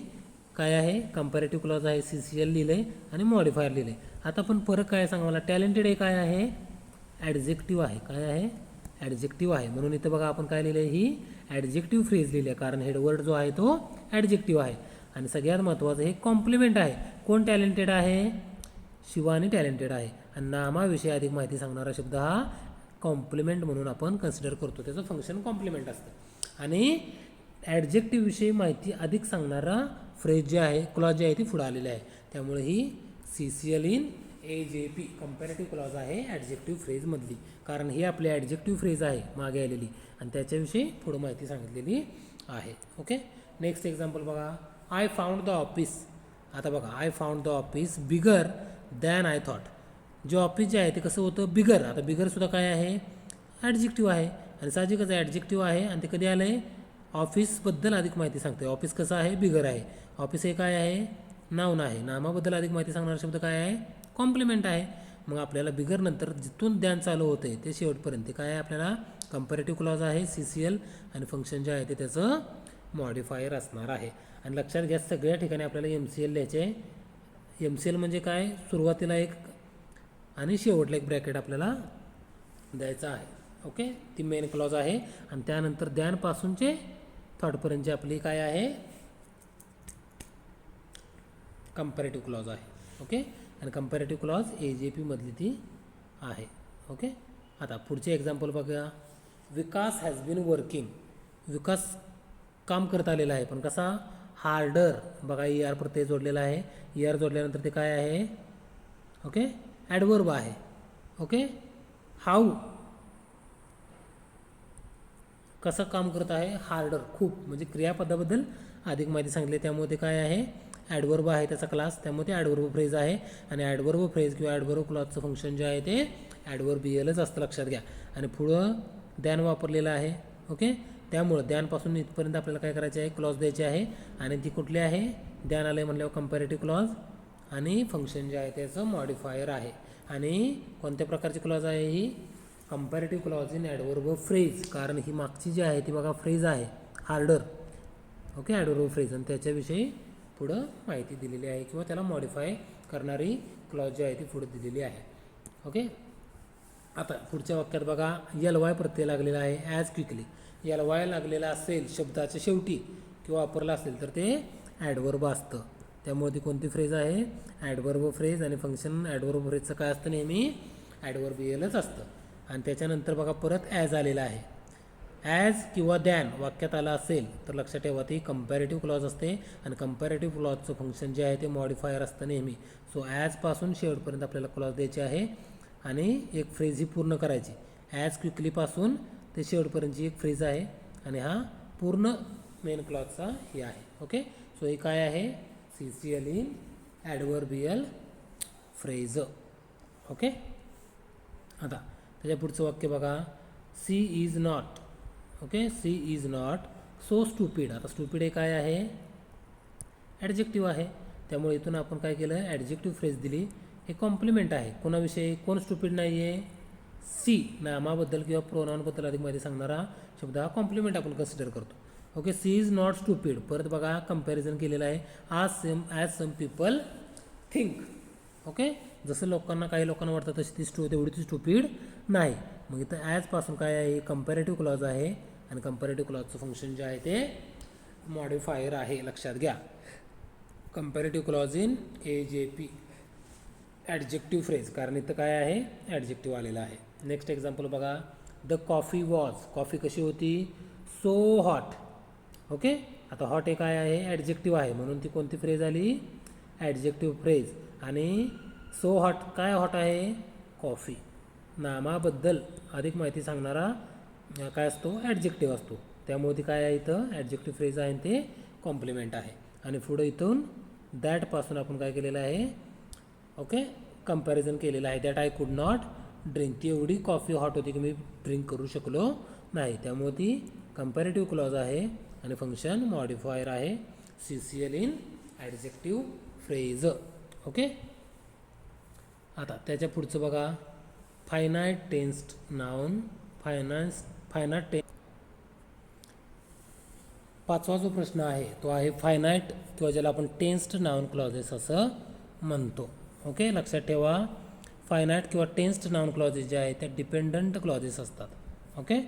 काय आहे कंपॅरेटिव्ह क्लॉज आहे, CCL लिहिलं आहे आणि मॉडिफायर लिहिलं आहे. आता पण फरक काय सांगा मला, टॅलेंटेड हे काय आहे, ॲडजेक्टिव्ह आहे, काय आहे ॲडजेक्टिव्ह आहे, म्हणून इथं बघा आपण काय लिहिलं आहे, ही ॲडजेक्टिव्ह फ्रेज लिहिली आहे कारण हेडवर्ड जो आहे तो ॲडजेक्टिव्ह आहे. आणि सगळ्यात महत्त्वाचं हे कॉम्प्लिमेंट आहे. कोण टॅलेंटेड आहे, शिवानी टॅलेंटेड आहे आणि नामाविषयी अधिक माहिती सांगणारा शब्द हा कॉम्प्लिमेंट म्हणून आपण कन्सिडर करतो, त्याचं फंक्शन कॉम्प्लिमेंट असतं. आणि ॲडजेक्टिव्हविषयी माहिती अधिक सांगणारा फ्रेज जे आहे, क्लॉज जे आहे ती पुढं आलेली आहे, त्यामुळे ही CCL in AJP comparative clause आहे ॲडजेक्टिव्ह फ्रेजमधली, कारण ही आपली ॲडजेक्टिव्ह फ्रेज आहे मागे आलेली आणि त्याच्याविषयी पुढं माहिती सांगितलेली आहे. ओके, नेक्स्ट एक्झाम्पल बघा, आय फाउंड द ऑफिस. आता बघा, I found the office bigger than I thought. जे ऑफिस जे आहे ते कसं होतं, बिगर. आता बिगरसुद्धा काय आहे, ॲडजेक्टिव्ह आहे आणि साहजिकच ॲडजेक्टिव्ह आहे आणि ते कधी आलं आहे, ऑफिसबद्दल अधिक माहिती सांगते. ऑफिस कसं आहे, बिगर आहे. ऑफिस हे काय आहे, नाऊन आहे. नामाबद्दल अधिक माहिती सांगणारा शब्द काय आहे, कॉम्प्लिमेंट आहे. मग आपल्याला बिगर नंतर जिथून द्यान चालू होते ते शेवटपर्यंत ते काय आहे, आपल्याला कंपॅरेटिव्ह क्लॉज आहे CCL आणि फंक्शन जे आहे ते त्याचं मॉडिफायर असणार आहे. आणि लक्षात घ्या सगळ्या ठिकाणी आपल्याला MCL लिहायचे. MCL म्हणजे काय, सुरुवातीला एक आणि शेवटला एक ब्रॅकेट आपल्याला द्यायचं आहे. ओके, ती मेन क्लॉज आहे आणि त्यानंतर द्यानपासूनचे थॉटपर्यंतची आपली काय आहे कंपॅरेटिव्ह क्लॉज आहे. ओके, आणि कंपॅरेटिव्ह क्लॉज AJP मधली ती आहे. ओके, आता पुढचे एक्झाम्पल बघा, विकास हॅज बीन वर्किंग. विकास काम करत आलेला आहे पण कसा, हार्डर. बघा ER प्रत्यय जोडलेला आहे, ER जोडल्यानंतर ते काय आहे, ओके ॲडवर्ब आहे. ओके, हाऊ कसं काम करत आहे, हार्डर खूप, म्हणजे क्रियापदाबद्दल अधिक माहिती सांगितली त्यामुळे ते काय आहे ॲडवर्ब आहे त्याचा क्लास, त्यामुळे ते ॲडवर्ब फ्रेज आहे आणि ॲडवर्ब फ्रेज किंवा ॲडवर्ब क्लॉजचं फंक्शन जे आहे ते ॲडवर्ब BLच असतं, लक्षात घ्या. आणि पुढं दॅन वापरलेलं आहे. ओके, त्यामुळं दॅनपासून इथपर्यंत आपल्याला काय करायचे आहे, क्लॉज द्यायचे आहे आणि ती कुठली आहे, दॅन आलं म्हटल्यावर कंपॅरेटिव्ह क्लॉज आणि फंक्शन जे आहे त्याचं मॉडिफायर आहे. आणि कोणत्या प्रकारची क्लॉज आहे ही, comparative clause in adverb phrase, कारण ही मागची जी आहे ती बघा फ्रेज आहे हार्डर. ओके, ॲडवर्ब फ्रेज आणि त्याच्याविषयी पुढं माहिती दिलेली आहे किंवा त्याला मॉडिफाय करणारी क्लॉज जी आहे ती पुढं दिलेली आहे. ओके, आता पुढच्या वाक्यात बघा, यल वाय प्रत्यय लागलेला आहे ॲज क्विकली. यल वाय लागलेला असेल शब्दाच्या शेवटी किंवा वापरला असेल तर ते ॲडवर्ब असतं. त्यामुळे ती कोणती फ्रेज आहे? Adverb phrase. आणि फंक्शन ॲडवर्ब फ्रेजचं काय असतं? नेहमी ॲडवर्बियलच असतं. आणि त्याच्यानंतर बघा परत ॲज आलेला आहे. ॲज किंवा दॅन वाक्यात आला असेल तर लक्षात ठेवा ती कंपॅरेटिव्ह क्लॉज असते. आणि कंपॅरेटिव्ह क्लॉजचं फंक्शन जे आहे ते मॉडिफायर असतं नेहमी. सो ॲजपासून शेवटपर्यंत आपल्याला क्लॉज द्यायचे आहे आणि एक फ्रेज ही पूर्ण करायची. ॲज क्विकलीपासून ते शेवटपर्यंतची एक फ्रेज आहे आणि हा पूर्ण मेन क्लॉजचा हे आहे. ओके, सो हे काय आहे? CCL in adverbial phrase. Okay, आता त्याच्या पुढचं वाक्य बघा, she is not. Okay, she is not so stupid. आता स्टुपिड हे काय आहे? ॲडजेक्टिव्ह आहे. त्यामुळे इथून आपण काय केलं? ॲडजेक्टिव्ह फ्रेज दिली. हे कॉम्प्लिमेंट आहे. कोणाविषयी? कोण स्टुपिड नाही आहे? सी. नामाबद्दल किंवा प्रोनाउनबद्दल अधिक माहिती सांगणारा शब्द हा कॉम्प्लिमेंट आपण कन्सिडर करतो. Okay, she is not stupid. परत बघा कंपॅरिझन केलेलं आहे. As some people think. Okay, जसं लोकांना काही लोकांना वाटतं तशी ती तेवढी ती स्टुपिड नाही. मग इथं ॲजपासून काय आहे? कंपॅरेटिव्ह क्लॉज आहे. आणि कंपॅरेटिव्ह क्लॉजचं फंक्शन जे आहे ते मॉडिफायर आहे. लक्षात घ्या. Comparative clause in AJP adjective phrase. कारण इथं काय आहे? ॲडजेक्टिव्ह आलेला आहे. नेक्स्ट एक्झाम्पल बघा, द कॉफी वॉज. कॉफी कशी होती? So hot. ओके, आता हॉट हे काय आहे? ॲडजेक्टिव्ह आहे. म्हणून ती कोणती फ्रेज आली? Adjective phrase. आणि सो हॉट काय हॉट आहे? कॉफी. नामाबद्दल अधिक माहिती सांगणारा काय असतो? ॲडजेक्टिव्ह असतो. त्यामुळे ती काय आहे? इथं ॲडजेक्टिव्ह फ्रेज आहे आणि ते कॉम्प्लिमेंट आहे. आणि पुढं इथून दॅटपासून आपण काय केलेलं आहे? ओके, कंपॅरिझन केलेलं आहे. That I could not drink. ती एवढी कॉफी हॉट होती की मी ड्रिंक करू शकलो नाही. त्यामुळे ती कंपॅरेटिव्ह क्लॉज आहे आणि फंक्शन मॉडिफायर आहे. CCL in adjective phrase. Okay, आता त्याच्या पुढचं बघा, finite tensed noun. Finite tense. पाचवा जो प्रश्न आहे तो आहे फायनाईट किंवा ज्याला आपण टेन्स्ड नाउन क्लॉजेस असं म्हणतो. ओके, लक्षात ठेवा, फायनाईट किंवा टेन्स्ड नाउन क्लॉजेस जे आहेत त्या डिपेंडंट क्लॉजेस असतात. ओके,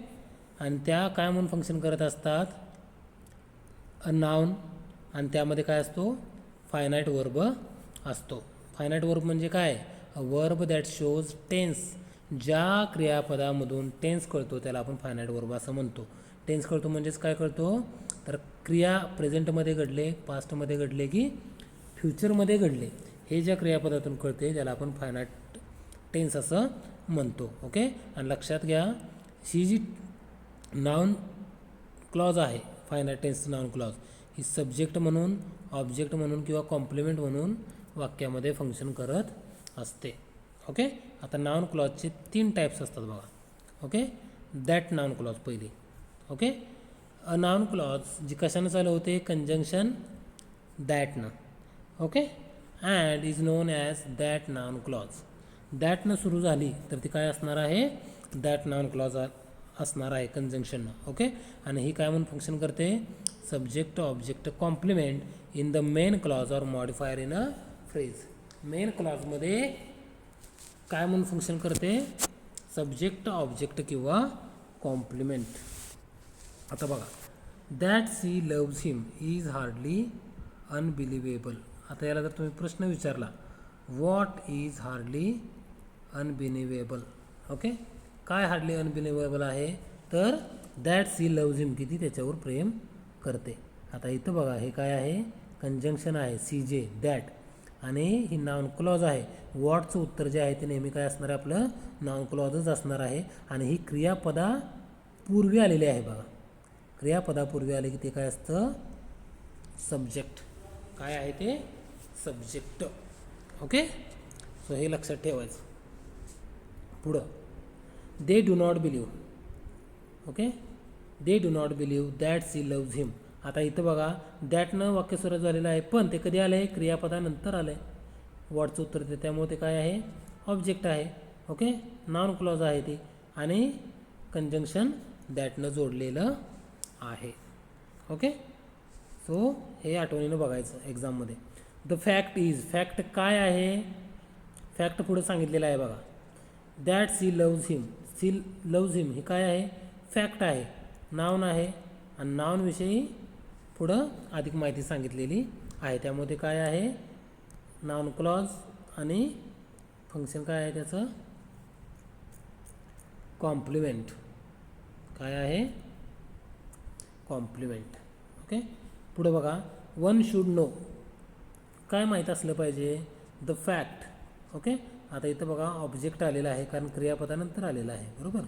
आणि त्या काय म्हणून फंक्शन करत असतात? A noun. आणि त्यामध्ये काय असतो? फायनाईट वर्ब असतो. फायनाईट वर्ब म्हणजे काय? A verb that shows tense. ज्या क्रियापदामधून टेन्स कळतो त्याला आपण फायनाईट वर्ब असं म्हणतो. टेन्स कळतो म्हणजेच काय कळतो? तर क्रिया प्रेझेंटमध्ये घडले, पास्टमध्ये घडले की फ्युचरमध्ये घडले, हे ज्या क्रियापदातून कळते त्याला आपण फायनाईट टेन्स असं म्हणतो. ओके, आणि लक्षात घ्या, ही जी नाउन क्लॉज आहे, फायनाईट टेन्स नाउन क्लॉज, ही सब्जेक्ट म्हणून, ऑब्जेक्ट म्हणून किंवा कॉम्प्लिमेंट म्हणून वाक्यामध्ये फंक्शन करत असते. ओके, आता नाउन क्लॉजचे 3 टाईप्स असतात बघा. ओके, दॅट नाउन क्लॉज पहिली. ओके, अ नाउन क्लॉज जी कशानं चालू होते? कंजंक्शन दॅटनं. Okay, and is known as that noun clause. दॅटनं सुरू झाली तर ती काय असणार आहे? दॅट नाउन क्लॉज असणार आहे कंजंक्शननं. ओके, आणि ही काय म्हणून फंक्शन करते? Subject object complement in the main clause or modifier in a phrase. Main क्लॉजमध्ये काय म्हणून फंक्शन करते? सब्जेक्ट ऑब्जेक्ट किंवा कॉम्प्लिमेंट. आता बघा, that she loves him is hardly unbelievable. आता याला जर तुम्ही प्रश्न विचारला, what is hardly unbelievable? Okay, काय हार्डली अनबिलिव्हेबल आहे? तर दॅट सी लव्ज हिम, किती त्याच्यावर प्रेम करते. आता इथं बघा, हे काय आहे? कंजंक्शन आहे CJ दॅट, आणि ही नाउन क्लॉज आहे. व्हॉटचं उत्तर जे आहे ते नेहमी काय असणार आहे? आपलं नाउन क्लॉजच असणार आहे. आणि ही क्रियापदापूर्वी आलेली आहे बघा. क्रियापदापूर्वी आले की ते काय असतं? सब्जेक्ट. काय आहे ते? सब्जेक्ट. ओके, सो हे लक्षात ठेवायचं. पुढं, they do not believe. Okay, they do not believe that she loves him. आता इथं बघा, दॅटनं वाक्य सुरू झालेलं आहे, पण ते कधी आलं आहे? क्रियापदानंतर आलं आहे. व्हॉटचं उत्तर ते, त्यामुळे ते काय आहे? ऑब्जेक्ट आहे. ओके, नाउन क्लॉज आहे ती, आणि कंजंक्शन दॅटनं जोडलेलं आहे. ओके, सो हे आठवणीनं बघायचं एक्झाममध्ये. The fact is. फॅक्ट काय आहे? फॅक्ट पुढे सांगितलेलं आहे बघा. That she loves him. She loves him हे काय आहे? फॅक्ट आहे, नाऊन आहे आणि नाऊनविषयी पुढं अधिक माहिती सांगितलेली आहे. त्यामध्ये काय आहे? नाऊन क्लॉज आणि फंक्शन काय आहे त्याचं? कॉम्प्लिमेंट. काय आहे? कॉम्प्लिमेंट. ओके. पुढं बघा, वन शुड नो. काय माहीत असलं पाहिजे? The fact. ओके. आता इथं बघा ऑब्जेक्ट आलेला आहे कारण क्रियापदानंतर आलेला आहे, बरोबर.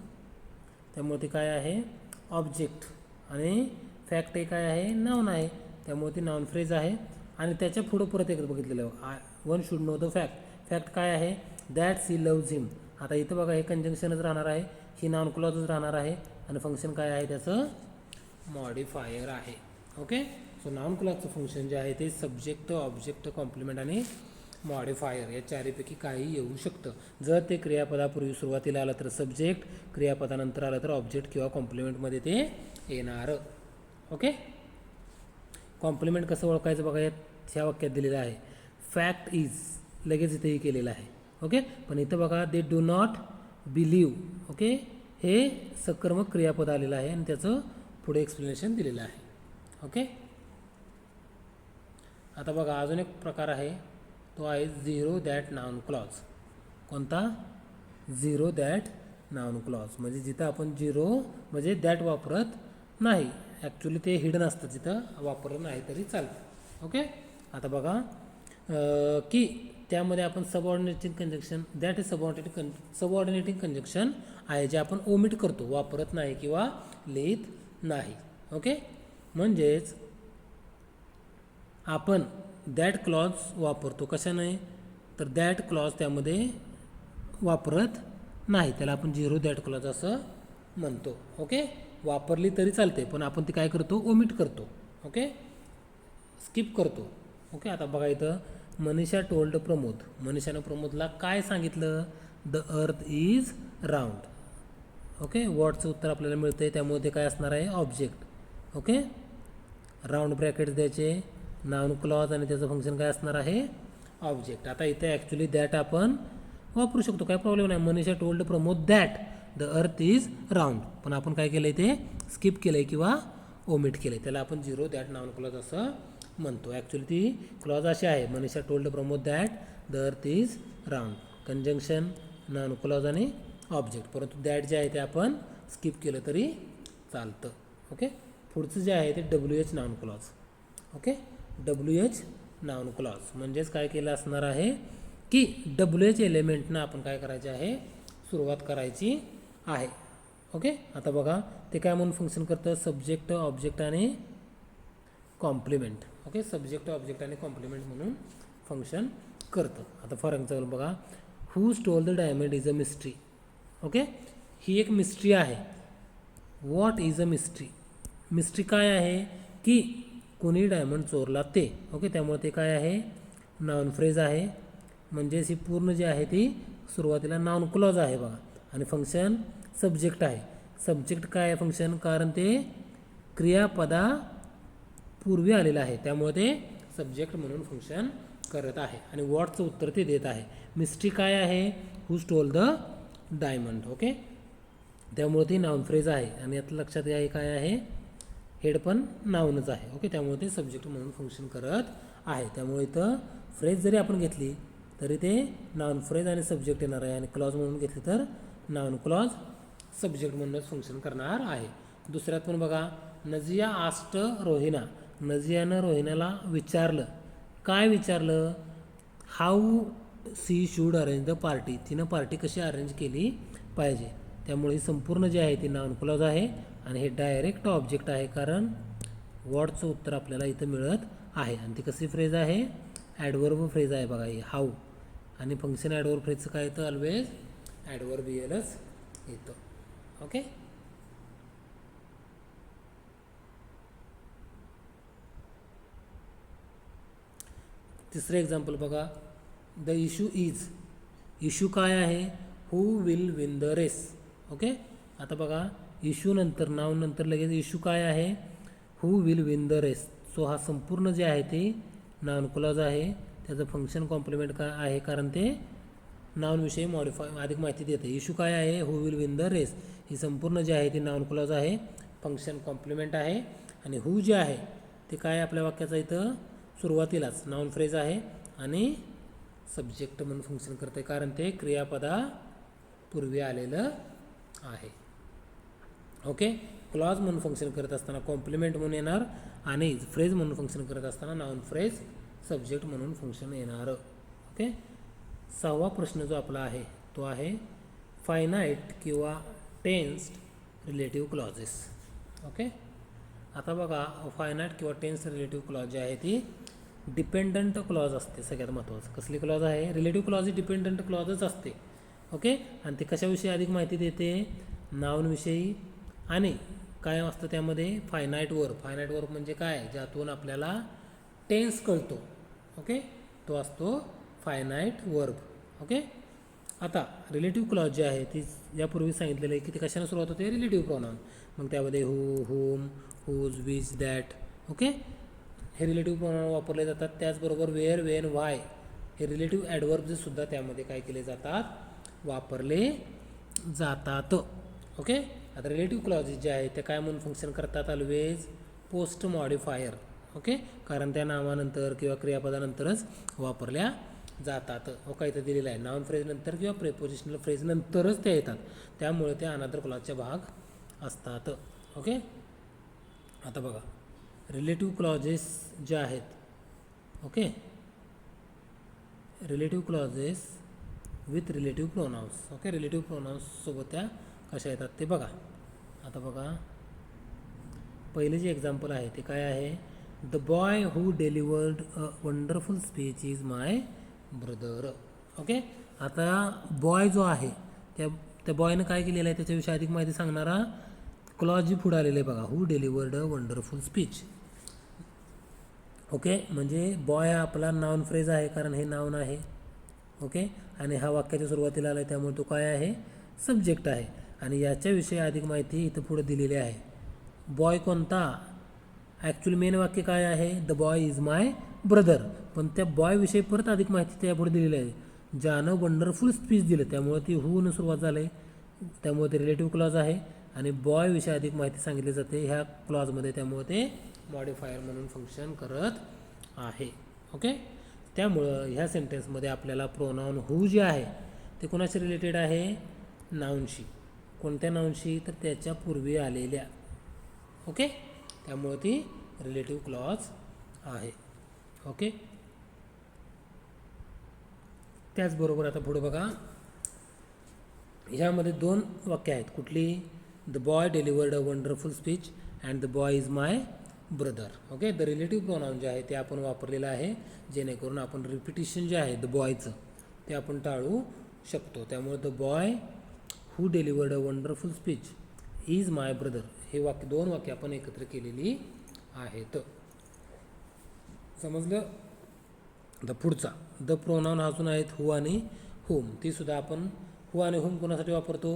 त्यामुळे ते काय आहे? ऑब्जेक्ट. आणि फॅक्ट हे काय आहे? नाऊन आहे, त्यामुळे ती नाऊन फ्रेज आहे. आणि त्याच्या पुढं परत एक बघितलेलं, one should know the fact. Fact काय आहे? That she loves him. आता इथं बघा हे कंजंक्शनच राहणार आहे, ही नाऊन क्लॉजच राहणार आहे आणि फंक्शन काय आहे त्याचं? मॉडिफायर आहे. ओके. सो नाऊन क्लॉजचं फंक्शन जे आहे ते सब्जेक्ट, ऑब्जेक्ट, कॉम्प्लिमेंट आणि मॉडिफायर या चारीपैकी काही येऊ शकतं. जर ते क्रियापदापूर्वी सुरुवातीला आलं तर सब्जेक्ट, क्रियापदानंतर आलं तर ऑब्जेक्ट किंवा कॉम्प्लिमेंटमध्ये ते येणार. ओके. कॉम्प्लिमेंट कसं ओळखायचं बघा, ह्या वाक्यात दिलेलं आहे फॅक्ट इज, लगेच इथेही केलेलं आहे. ओके. पण इथं बघा दे डू नॉट बिलीव. ओके. हे सकर्मक क्रियापद आलेलं आहे आणि त्याचं पुढे एक्सप्लेनेशन दिलेलं आहे. ओके. आता बघा अजून एक प्रकार आहे, तो आहे झिरो दॅट नाऊन क्लॉज. कोणता? Zero that noun clause. म्हणजे जिथं आपण झिरो म्हणजे दॅट वापरत नाही, ॲक्च्युली ते हिडन असतं, तिथं वापरलं नाही तरी चालतं. ओके. आता बघा की त्यामध्ये आपण subordinating conjunction, that is subordinating conjunction आहे, जे आपण ओमिट करतो, वापरत नाही किंवा लिहित नाही. ओके. म्हणजेच आपण दॅट क्लॉज वापरतो, कशाने? तर दॅट क्लॉज त्यामध्ये वापरत नाही, त्याला आपण झिरो दॅट क्लॉज असं म्हणतो. ओके. वापरली तरी चालते पण आपण ती काय करतो? ओमिट करतो. ओके. स्किप करतो. ओके. आता बघा इथं मनीषा टोल्ड प्रमोद. मनीषानं प्रमोदला काय सांगितलं? The earth is round. Okay. वॉटचं उत्तर आपल्याला मिळतं आहे, त्यामुळे ते काय असणार आहे? ऑब्जेक्ट. ओके. राऊंड ब्रॅकेट्स द्यायचे, नाऊन क्लॉज आणि त्याचं फंक्शन काय असणार आहे? ऑब्जेक्ट. आता इथे ॲक्च्युली दॅट आपण वापरू शकतो, काय प्रॉब्लेम नाही. Manisha told Pramod that the earth is round, पण आपण काय केलं आहे? ते स्किप केलं आहे किंवा ओमिट केलं आहे, त्याला आपण झिरो दॅट नाऊन क्लॉज असं म्हणतो. ॲक्च्युली ती क्लॉज अशी आहे, Manisha told Pramod that the earth is round. Conjunction, noun clause आणि ऑब्जेक्ट. परंतु दॅट जे आहे ते आपण स्किप केलं तरी चालतं. ओके. पुढचं जे आहे ते WH noun clause. Okay. WH noun clause म्हणजेच काय केलं असणार आहे की WH एलिमेंटनं आपण काय करायचे आहे? सुरुवात करायची आहे. ओके. आता बघा ते काय म्हणून फंक्शन करतं? सब्जेक्ट, ऑब्जेक्ट आणि कॉम्प्लिमेंट. ओके. सब्जेक्ट, ऑब्जेक्ट आणि कॉम्प्लिमेंट म्हणून फंक्शन करतं. आता फॉर एक्झाम्पल बघा, who stole the diamond is a mystery. Okay. ही एक मिस्ट्री आहे. What is a mystery? Mystery काय आहे? की कोणी डायमंड चोरला ते. ओके. त्यामुळे ते काय आहे? नाऊन फ्रेज आहे, म्हणजेच ही पूर्ण जी आहे ती सुरुवातीला नाऊन क्लॉज आहे बघा. आणि फंक्शन सब्जेक्ट आहे. सब्जेक्ट काय आहे फंक्शन? कारण ते क्रियापदा पूर्वी आलेलं आहे, त्यामुळे ते सब्जेक्ट म्हणून फंक्शन करत आहे. आणि व्हॉटचं उत्तर ते देत आहे. मिस्ट्री काय आहे? हू स्टोल द डायमंड. ओके. त्यामुळे ती नाऊन फ्रेज आहे आणि यात लक्षात घ्या काय आहे? हेड पण नाऊनच आहे. ओके. त्यामुळे ते सब्जेक्ट म्हणून फंक्शन करत आहे. त्यामुळे इथं फ्रेज जरी आपण घेतली तरी ते नाऊन फ्रेज आणि सब्जेक्ट येणार आहे, आणि क्लॉज म्हणून घेतली तर नाऊन क्लॉज सब्जेक्ट म्हणूनच फंक्शन करणार आहे. दुसऱ्यात पण बघा, नजिया आस्ट रोहिना. नजियानं रोहिनाला विचारलं. काय विचारलं? How she should arrange the party. तिनं पार्टी कशी अरेंज केली पाहिजे. त्यामुळे संपूर्ण जे आहे ती नाऊन क्लॉज आहे आणि हे डायरेक्ट ऑब्जेक्ट आहे, कारण व्हॉटचं उत्तर आपल्याला इथं मिळत आहे. आणि ती कशी फ्रेज आहे? ॲडवर्ब फ्रेज आहे बघा ही, हाऊ. आणि फंक्शन ॲडवर्ब फ्रेजचं काय येतं? ऑलवेज ॲडवर्बियलच येतं. ओके. तिसरं एक्झाम्पल बघा, द इशू इज. इशू काय आहे? Who will win the race. Okay. आता बघा इशू नंतर, नाऊन नंतर लगेच इशू काय आहे? Who will win the race. So हा संपूर्ण जे आहे ते नाऊन क्लॉज आहे. त्याचं फंक्शन कॉम्प्लिमेंट काय आहे? कारण ते नाऊनविषयी अधिक माहिती देते. इशू काय आहे, who will win the race. ही संपूर्ण जी आहे ती नाऊन क्लॉज आहे, फंक्शन कॉम्प्लिमेंट आहे. आणि हू जे आहे ते काय आपल्या वाक्याचा इथं सुरुवातीलाच नाऊन फ्रेज आहे आणि सब्जेक्ट म्हणून फंक्शन करते, कारण ते क्रियापदापूर्वी आलेलं आहे. ओके, क्लॉज म्हणून फंक्शन करत असताना कॉम्प्लिमेंट म्हणून येणार आणि फ्रेज म्हणून फंक्शन करत असताना नाऊन फ्रेज सब्जेक्ट म्हणून फंक्शन येणार. ओके, 6वा प्रश्न जो आपला आहे तो आहे फायनाईट किंवा टेन्स्ड रिलेटिव्ह क्लॉजेस. ओके, आता बघा फायनाईट किंवा टेन्स्ड रिलेटिव्ह क्लॉज जी आहे ती डिपेंडंट क्लॉज असते. सगळ्यात महत्त्वाचं कसली क्लॉज आहे, रिलेटिव्ह क्लॉज ही डिपेंडंट क्लॉजच असते. ओके, आणि ते कशाविषयी अधिक माहिती देते, नाऊनविषयी. आणि काय असतं त्यामध्ये, फायनाईट वर्ब. फायनाईट वर्ब म्हणजे काय, ज्यातून आपल्याला टेन्स कळतो. ओके, तो असतो फायनाईट वर्ब. ओके, आता रिलेटिव्ह क्लॉज जी आहे ती यापूर्वी सांगितलेलं आहे की ती कशाने सुरुवात होते, रिलेटिव्ह प्रोनाउन. मग त्यामध्ये who, whom, whose, which, that. Okay, हे रिलेटिव्ह प्रोनाउन वापरले जातात. त्याचबरोबर वेअर, वेन, वाय हे रिलेटिव्ह ॲडवर्ब्ससुद्धा त्यामध्ये काय केले जातात, वापरले जातात. ओके, आता रिलेटिव्ह क्लॉजेस जे आहेत ते काय म्हणून फंक्शन करतात, ऑलवेज पोस्ट मॉडिफायर. ओके, कारण त्या नावानंतर किंवा क्रियापदानंतरच वापरल्या जातात. ओके, इथं दिलेलं आहे नाउन फ्रेज नंतर किंवा प्रेपोजिशनल फ्रेज नंतरच त्या येतात, त्यामुळे त्या अनादर क्लॉजच्या भाग असतात. ओके, आता बघा रिलेटिव्ह क्लॉजेस जे आहेत, okay, relative clauses with relative pronouns. Okay, relative प्रोनाउन्ससोबत त्या कशा येतात ते बघा. आता बघा पहिले जे एक्झाम्पल आहे ते काय आहे, the boy who delivered a wonderful speech is my brother. Okay, आता बॉय जो आहे त्या बॉयनं काय केलेलं आहे त्याच्याविषयी अधिक माहिती सांगणारा क्लॉज जी पुढे आलेलं आहे बघा, who delivered a wonderful speech. Okay, म्हणजे बॉय हा आपला नाउन फ्रेज आहे, कारण हे नाउन आहे. ओके, आणि हा वाक्याच्या सुरुवातीला आला आहे त्यामुळे तो काय आहे, सब्जेक्ट आहे. आणि याच्याविषयी अधिक माहिती इथं पुढे दिलेली आहे. बॉय कोणता, ॲक्च्युली मेन वाक्य काय आहे, the boy is my brother. पण त्या बॉयविषयी परत अधिक माहिती त्यापुढे दिलेली आहे. ज्यानं वंडरफुल स्पीच दिलं त्यामुळे ती हूनं सुरुवात झाली, त्यामुळे ते रिलेटिव्ह क्लॉज आहे. आणि बॉयविषयी अधिक माहिती सांगितली जाते ह्या क्लॉजमध्ये, त्यामुळे ते मॉडिफायर म्हणून फंक्शन करत आहे. ओके, त्यामुळं ह्या सेंटेन्समध्ये आपल्याला प्रोनाउन हू जे आहे ते कोणाशी रिलेटेड आहे, नाऊनशी. कोणत्या नाऊनशी, तर त्याच्या पूर्वी आलेल्या. ओके, त्यामुळे ती रिलेटिव्ह क्लॉज आहे. ओके, त्याचबरोबर आता पुढे बघा ह्यामध्ये 2 वाक्य आहेत. कुठली, the boy delivered a wonderful speech and the boy is my brother. Okay, the relative pronoun जे आहे ते आपण वापरलेलं आहे, जेणेकरून आपण रिपिटिशन जे आहे द बॉयचं ते आपण टाळू शकतो. त्यामुळे the boy who delivered a wonderful speech is my brother हे वाक्य, 2 वाक्य आपण एकत्र केलेली आहेत. समजलं. द पुढचा द प्रोनाउन अजून आहेत हू आणि होम. ती सुद्धा आपण हू आणि होम कोणासाठी वापरतो,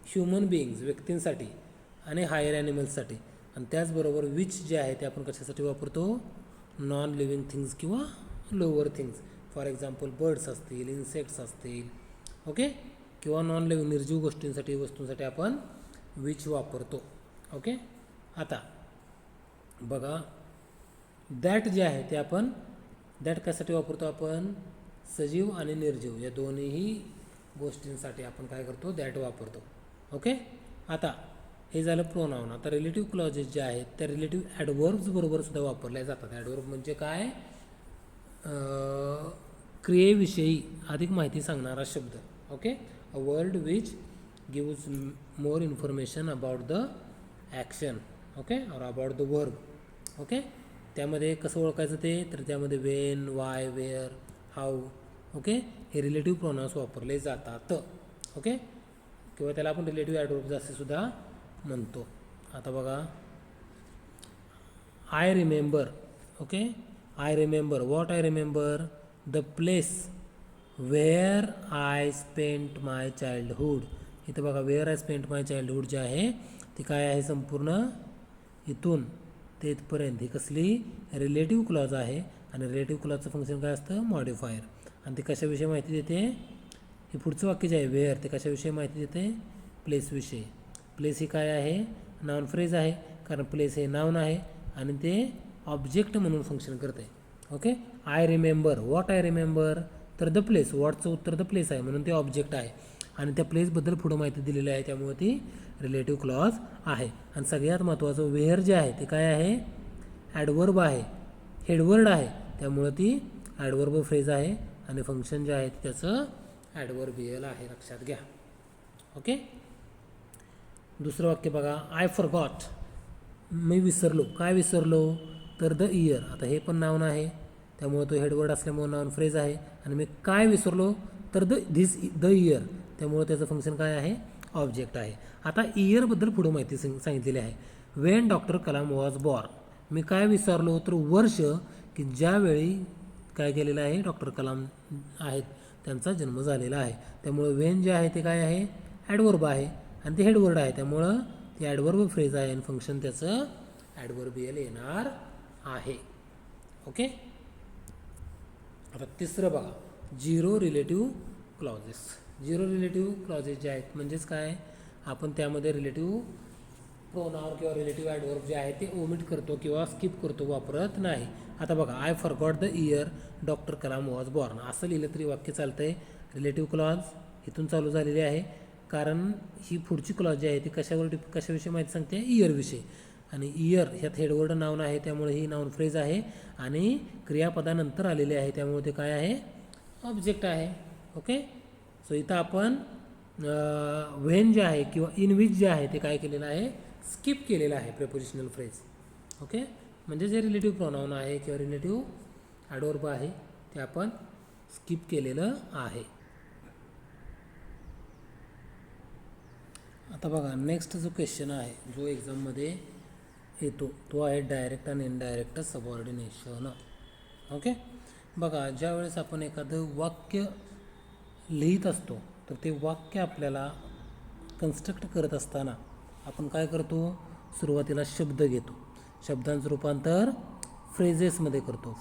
ह्युमन बिईंग्स व्यक्तींसाठी आणि हायर ॲनिमल्ससाठी. आणि त्याचबरोबर विच जे आहे ते आपण कशासाठी वापरतो, नॉन लिव्हिंग थिंग्स किंवा lower things. For example birds असतील, इन्सेक्ट्स असतील. ओके, किंवा नॉन लिव्हिंग निर्जीव गोष्टींसाठी, वस्तूंसाठी आपण विच वापरतो. ओके, आता बघा दॅट जे आहे ते आपण दॅट कशासाठी वापरतो, आपण सजीव आणि निर्जीव या दोन्हीही गोष्टींसाठी आपण काय करतो, दॅट वापरतो. ओके, आता हे झालं प्रोनाउन. आता रिलेटिव्ह क्लॉजेस जे आहेत त्या रिलेटिव्ह ॲडवर्ब्स बरोबर सुद्धा वापरल्या जातात. ॲडवर्ब म्हणजे काय, क्रियेविषयी अधिक माहिती सांगणारा शब्द. Okay, a word which gives more information about the action. Okay, or about the verb. Okay, त्यामध्ये कसं ओळखायचं ते, तर त्यामध्ये when, why, where, how. Okay, हे रिलेटिव्ह प्रोनाउन्स वापरले जातात. ओके, किंवा त्याला आपण रिलेटिव्ह ॲडवर्ब्स असे सुद्धा म्हणतो. आता बघा I remember. Okay, I remember what, I remember the place where I spent my childhood. इथं बघा wear I spent my childhood जे आहे ती काय आहे, संपूर्ण इथून ते इथपर्यंत ही कसली, रिलेटिव्ह क्लॉज आहे. आणि रिलेटिव्ह क्लॉजचं फंक्शन काय असतं, मॉडिफायर. आणि ते कशाविषयी माहिती देते, हे पुढचं वाक्य जे आहे वेअर ते कशाविषयी माहिती देते, प्लेसविषयी. प्लेस ही काय आहे, नाउन फ्रेज आहे, कारण प्लेस हे नाउन आहे आणि ते ऑब्जेक्ट म्हणून फंक्शन करते. Okay. I remember, what I remember, तर द प्लेस, व्हॉटचं उत्तर द प्लेस आहे म्हणून ते ऑब्जेक्ट आहे आणि त्या प्लेसबद्दल पुढं माहिती दिलेली आहे, त्यामुळे ती रिलेटिव्ह क्लॉज आहे. आणि सगळ्यात महत्त्वाचं वेअर जे आहे ते काय आहे, ॲडवर्ब आहे, हेडवर्ड आहे, त्यामुळं ती ॲडवर्ब फ्रेज आहे आणि फंक्शन जे आहे त्याचं ॲडवर्बियल आहे, लक्षात घ्या. ओके. दुसरं वाक्य बघा, आय फॉरगॉट, मी विसरलो. काय विसरलो, तर द इयर. आता हे पण नाउन आहे त्यामुळे तो हेडवर्ड असल्यामुळे नाउन फ्रेज आहे आणि मी काय विसरलो, तर द इयर, त्यामुळे त्याचं फंक्शन काय आहे, ऑब्जेक्ट आहे. आता इयरबद्दल पुढं माहिती सांगितलेली आहे. When doctor Kalam was born, मी काय विसरलो, तर वर्ष की ज्यावेळी काय केलेलं आहे, डॉक्टर कलाम आहेत त्यांचा जन्म झालेला आहे. त्यामुळं वेन जे आहे ते काय आहे, ॲडवर्ब आहे आणि ते हेडवर्ड आहे, त्यामुळं ते ॲडवर्ब फ्रेज आहे आणि फंक्शन त्याचं ॲडवर्बियल येणार आहे. ओके. आता तिसरं बघा, zero relative clauses. Zero relative clauses जे आहेत म्हणजेच काय, आपण त्यामध्ये रिलेटिव्ह प्रोनाउन किंवा रिलेटिव्ह ॲडवर्ब जे आहे ते ओमिट करतो किंवा स्किप करतो, वापरत नाही. आता बघा, I forgot the year doctor Kalam was born, असं लिहिलं तरी वाक्य चालतं आहे. रिलेटिव्ह क्लॉज इथून चालू झालेली आहे कारण ही पुढची क्लॉज जी आहे ती कशाविषयी माहिती सांगते, इयरविषयी. आणि इयर ह्यात हेडवर्ड नाउन आहे त्यामुळे ही नाउन फ्रेज आहे आणि क्रियापदानंतर आलेले आहे त्यामुळे ते काय आहे, ऑब्जेक्ट आहे. ओके. सो इथं आपण व्हेन जे आहे किंवा इन विच जे आहे ते काय केलेलं आहे, स्किप केलेलं आहे प्रेपोजिशनल फ्रेज. ओके. म्हणजे जे रिलेटिव्ह प्रोनाउन आहे किंवा रिलेटिव्ह ॲडवर्ब आहे ते आपण स्किप केलेलं आहे. आता बघा, नेक्स्ट जो क्वेश्चन आहे जो एक्झाममध्ये येतो तो आहे डायरेक्ट आणि इनडायरेक्ट सबऑर्डिनेशन. ओके. बघा, ज्यावेळेस आपण एखादं वाक्य लिहित असतो तर ते वाक्य आपल्याला कन्स्ट्रक्ट करत असताना आपण काय करतो, सुरुवातीला शब्द घेतो, शब्दांचं रूपांतर फ्रेजेसमध्ये करतो,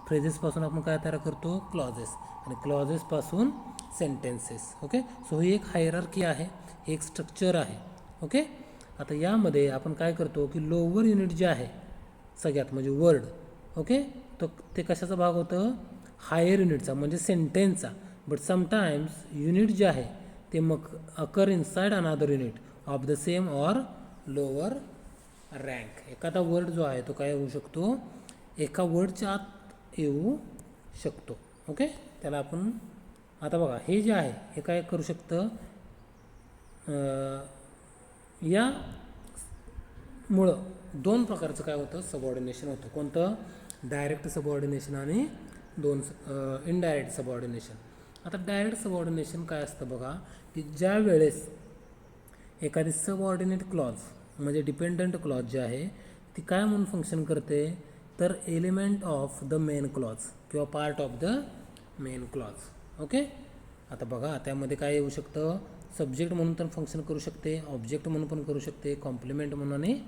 फ्रेजेसपासून आपण काय तयार करतो, क्लॉजेस, आणि क्लॉजेसपासून सेंटेन्सेस. ओके. सो ही एक हायरार्की आहे, एक स्ट्रक्चर आहे. ओके. आता यामध्ये आपण काय करतो की लोअर युनिट जे आहे सगळ्यात म्हणजे वर्ड, ओके, तो ते कशाचा भाग होतं, हायर युनिटचा म्हणजे सेंटेन्सचा. बट समटाईम्स युनिट जे आहे ते मग अकर इनसाइड अनादर unit of the same or lower rank. एखादा वर्ड जो आहे तो काय होऊ शकतो, एका वर्डच्या आत येऊ शकतो. ओके. त्याला आपण आता बघा, हे जे आहे हे काय करू शकतं, या मुळं दोन प्रकारचं काय होतं, सबऑर्डिनेशन होतं. कोणतं, डायरेक्ट सबऑर्डिनेशन आणि इनडायरेक्ट सबऑर्डिनेशन. आता डायरेक्ट सबऑर्डिनेशन काय असतं बघा, की ज्या वेळेस एखादी सबऑर्डिनेट क्लॉज म्हणजे डिपेंडंट क्लॉज जी आहे ती काय म्हणून फंक्शन करते, तर element of the main clause किंवा part of the main clause. Okay. आता बघा, त्यामध्ये काय येऊ शकतं, सब्जेक्ट म्हणून पण फंक्शन करू शकते, ऑब्जेक्ट म्हणून पण करू शकते, कॉम्प्लिमेंट म्हणून आणि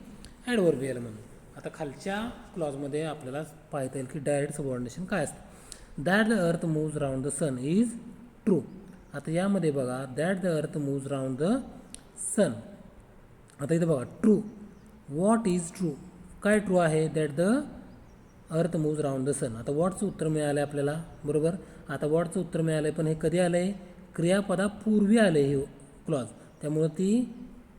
ॲडवर्बियल म्हणून. आता खालच्या क्लॉजमध्ये आपल्याला पाहता येईल की डायरेक्ट सबऑर्डिनेशन काय असतं. That the earth moves round the sun is true. आता यामध्ये बघा, that the earth moves round the sun. आता इथं बघा, ट्रू, व्हॉट इज ट्रू, काय ट्रू आहे, that the earth moves round the sun. आता वॉटचं उत्तर मिळालं आहे आपल्याला, बरोबर. आता वॉटचं उत्तर मिळालं आहे पण हे कधी आलं आहे, क्रियापदापूर्वी आले हे क्लॉज, त्यामुळं ती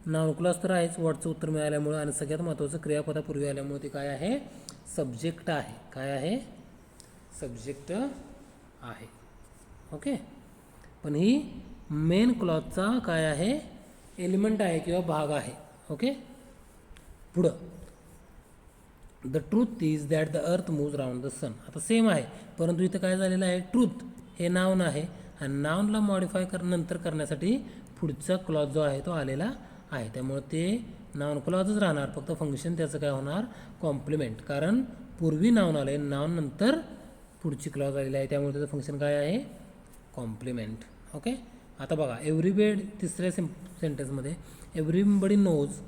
नाउन क्लॉज तर आहेच वॉटचं उत्तर मिळाल्यामुळं, आणि सगळ्यात महत्त्वाचं क्रियापदापूर्वी आल्यामुळे ती काय आहे, सब्जेक्ट आहे. काय आहे, सब्जेक्ट आहे. ओके. पण ही मेन क्लॉजचा काय आहे, एलिमेंट आहे किंवा भाग आहे. ओके. पुढं, the truth is that the earth moves round the sun. आता सेम आहे परंतु इथं काय झालेलं आहे, ट्रूथ हे नाउन आहे आणि नाउनला मॉडिफाय नंतर करण्यासाठी पुढचा क्लॉज जो आहे तो आलेला आहे, त्यामुळे ते नाउन क्लॉजच राहणार, फक्त फंक्शन त्याचं काय होणार, कॉम्प्लिमेंट. कारण पूर्वी नाउन आले, नाउन नंतर पुढची क्लॉज आलेली आहे त्यामुळे त्याचं फंक्शन काय आहे, कॉम्प्लिमेंट. ओके. आता बघा, एव्हरीबडी तिसऱ्या सेंटेन्समध्ये everybody knows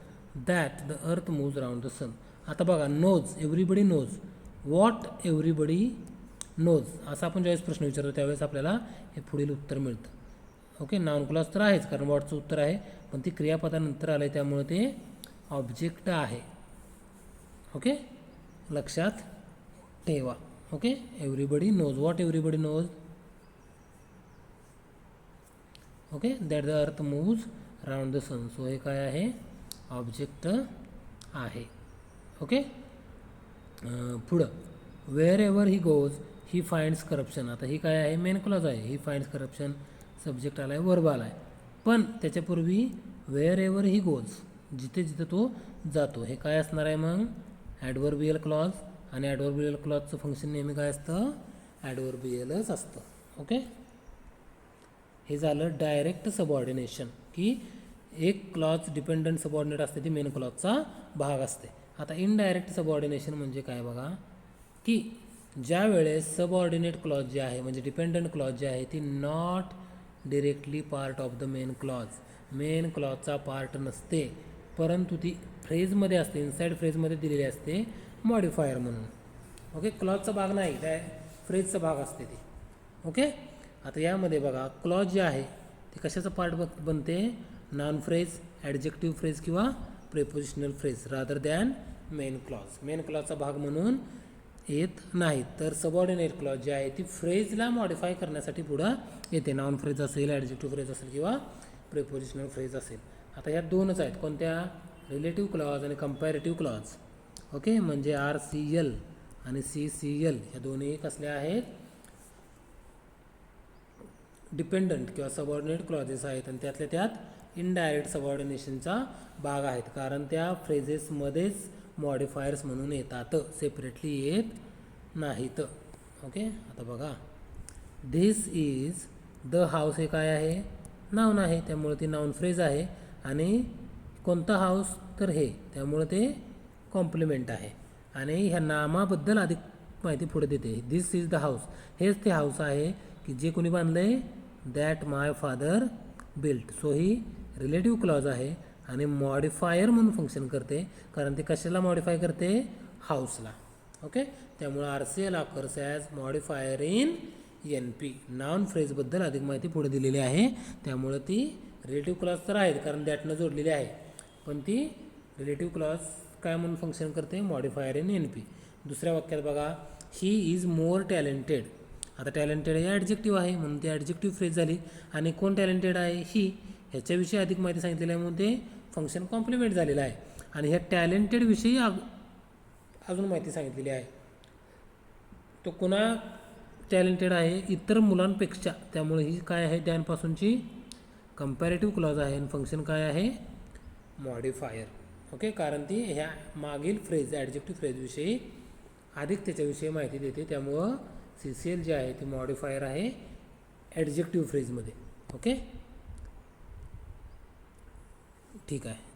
that the earth moves round the sun. आता बघा, knows, everybody knows, what everybody knows असा आपण ज्यावेळेस प्रश्न विचारतो त्यावेळेस आपल्याला हे पुढील उत्तर मिळतं. ओके, नाउन क्लॉज तर आहेच कारण वॉटचं उत्तर आहे, पण ती क्रियापदानंतर आलं आहे त्यामुळे ते ऑब्जेक्ट आहे. ओके, लक्षात ठेवा. Okay, everybody knows. What everybody knows? Okay, that the earth moves round the sun. So हे काय आहे? ऑब्जेक्ट आहे. ओके, पुढं wherever he goes he finds corruption. आता ही काय आहे? मेन क्लॉज आहे. ही फाइंड्स करप्शन सब्जेक्ट आला आहे, वर्ब आला आहे. पण त्याच्यापूर्वी वेअर एव्हर ही गोज, जिथे जिथे तो जातो, हे काय असणार आहे मग? ॲडव्हर्बियल क्लॉज. आणि ॲडव्हर्बियल क्लॉजचं फंक्शन नेहमी काय असतं? ॲडव्हर्बियलच असतं. ओके, हे झालं डायरेक्ट सबऑर्डिनेशन, की एक क्लॉज डिपेंडंट सबऑर्डिनेट असते, ती मेन क्लॉजचा भाग असते. आता इनडायरेक्ट सबऑर्डिनेशन म्हणजे काय बघा, की ज्या वेळेस सबऑर्डिनेट क्लॉज जे आहे म्हणजे डिपेंडंट क्लॉज जे आहे ती not directly part of the main clause, main क्लॉजचा पार्ट नसते, परंतु ती फ्रेजमध्ये असते, इनसाईड फ्रेजमध्ये दिलेली असते मॉडिफायर म्हणून. ओके, क्लॉजचा भाग नाही, त्या फ्रेजचा भाग असते ती. ओके, आता यामध्ये बघा क्लॉज जे आहे ते कशाचं पार्ट बनते? नॉन फ्रेज, ॲडजेक्टिव्ह फ्रेज किंवा prepositional phrase rather than main clause. Main क्लॉजचा भाग म्हणून येत नाही, तर सबऑर्डिनेट क्लॉज जे आहे ती फ्रेजला मॉडिफाय करण्यासाठी पुढं येते. नॉन फ्रेज असेल, ॲडजेक्टिव्ह फ्रेज असेल किंवा प्रेपोजिशनल फ्रेज असेल. आता ह्या दोनच आहेत, कोणत्या? रिलेटिव्ह क्लॉज आणि कंपॅरेटिव्ह क्लॉज. ओके, म्हणजे RCL आणि CCL ह्या दोन्ही कसल्या आहेत? डिपेंडंट किंवा सबऑर्डिनेट क्लॉजेस आहेत, आणि त्यातल्या त्यात इनडायरेक्ट सबऑर्डिनेशनचा भाग आहेत, कारण त्या फ्रेजेसमध्येच मॉडिफायर्स म्हणून येतात, सेपरेटली येत नाहीत. ओके, आता बघा धिस इज द हाऊस, हे काय आहे? नाऊन आहे, त्यामुळे ती नाऊन फ्रेज आहे. आणि कोणता हाऊस? तर हे, त्यामुळे ते कॉम्प्लिमेंट आहे. आणि ह्या नामाबद्दल अधिक माहिती पुढे देते. धिस इज द हाऊस, हेच ते हाऊस आहे की जे कोणी बांधले? That my father built. So he relative clause आहे आणि मॉडिफायर म्हणून फंक्शन करते, कारण ते कशाला मॉडिफाय करते? हाऊसला. ओके, त्यामुळे RCL occurs as modifier in NP. Noun फ्रेजबद्दल अधिक माहिती पुढे दिलेली आहे, त्यामुळे ती रिलेटिव्ह क्लॉज तर आहेत कारण दॅटनं जोडलेली आहे, पण ती रिलेटिव्ह क्लॉज काय म्हणून फंक्शन करते? Modifier in NP. दुसऱ्या वाक्यात बघा, ही इज मोर टॅलेंटेड. आता टॅलेंटेड हे ॲडजेक्टिव्ह आहे म्हणून ती ॲडजेक्टिव्ह फ्रेज झाली. आणि कोण टॅलेंटेड आहे? ही. ह्याच्याविषयी अधिक माहिती सांगितलेली आहे म्हणून ते फंक्शन कॉम्प्लिमेंट झालेलं आहे. आणि ह्या टॅलेंटेडविषयी अजून माहिती सांगितलेली आहे. तो कुणा टॅलेंटेड आहे? इतर मुलांपेक्षा. त्यामुळे ही काय आहे? त्यापासूनची कंपॅरेटिव्ह क्लॉज आहे आणि फंक्शन काय आहे? मॉडिफायर. ओके, कारण ती ह्या मागील फ्रेज ॲडजेक्टिव्ह फ्रेजविषयी अधिक त्याच्याविषयी माहिती देते, त्यामुळं CCL जे आहे ती मॉडिफायर आहे ॲडजेक्टिव्ह फ्रेजमध्ये. ओके, ठीक आहे.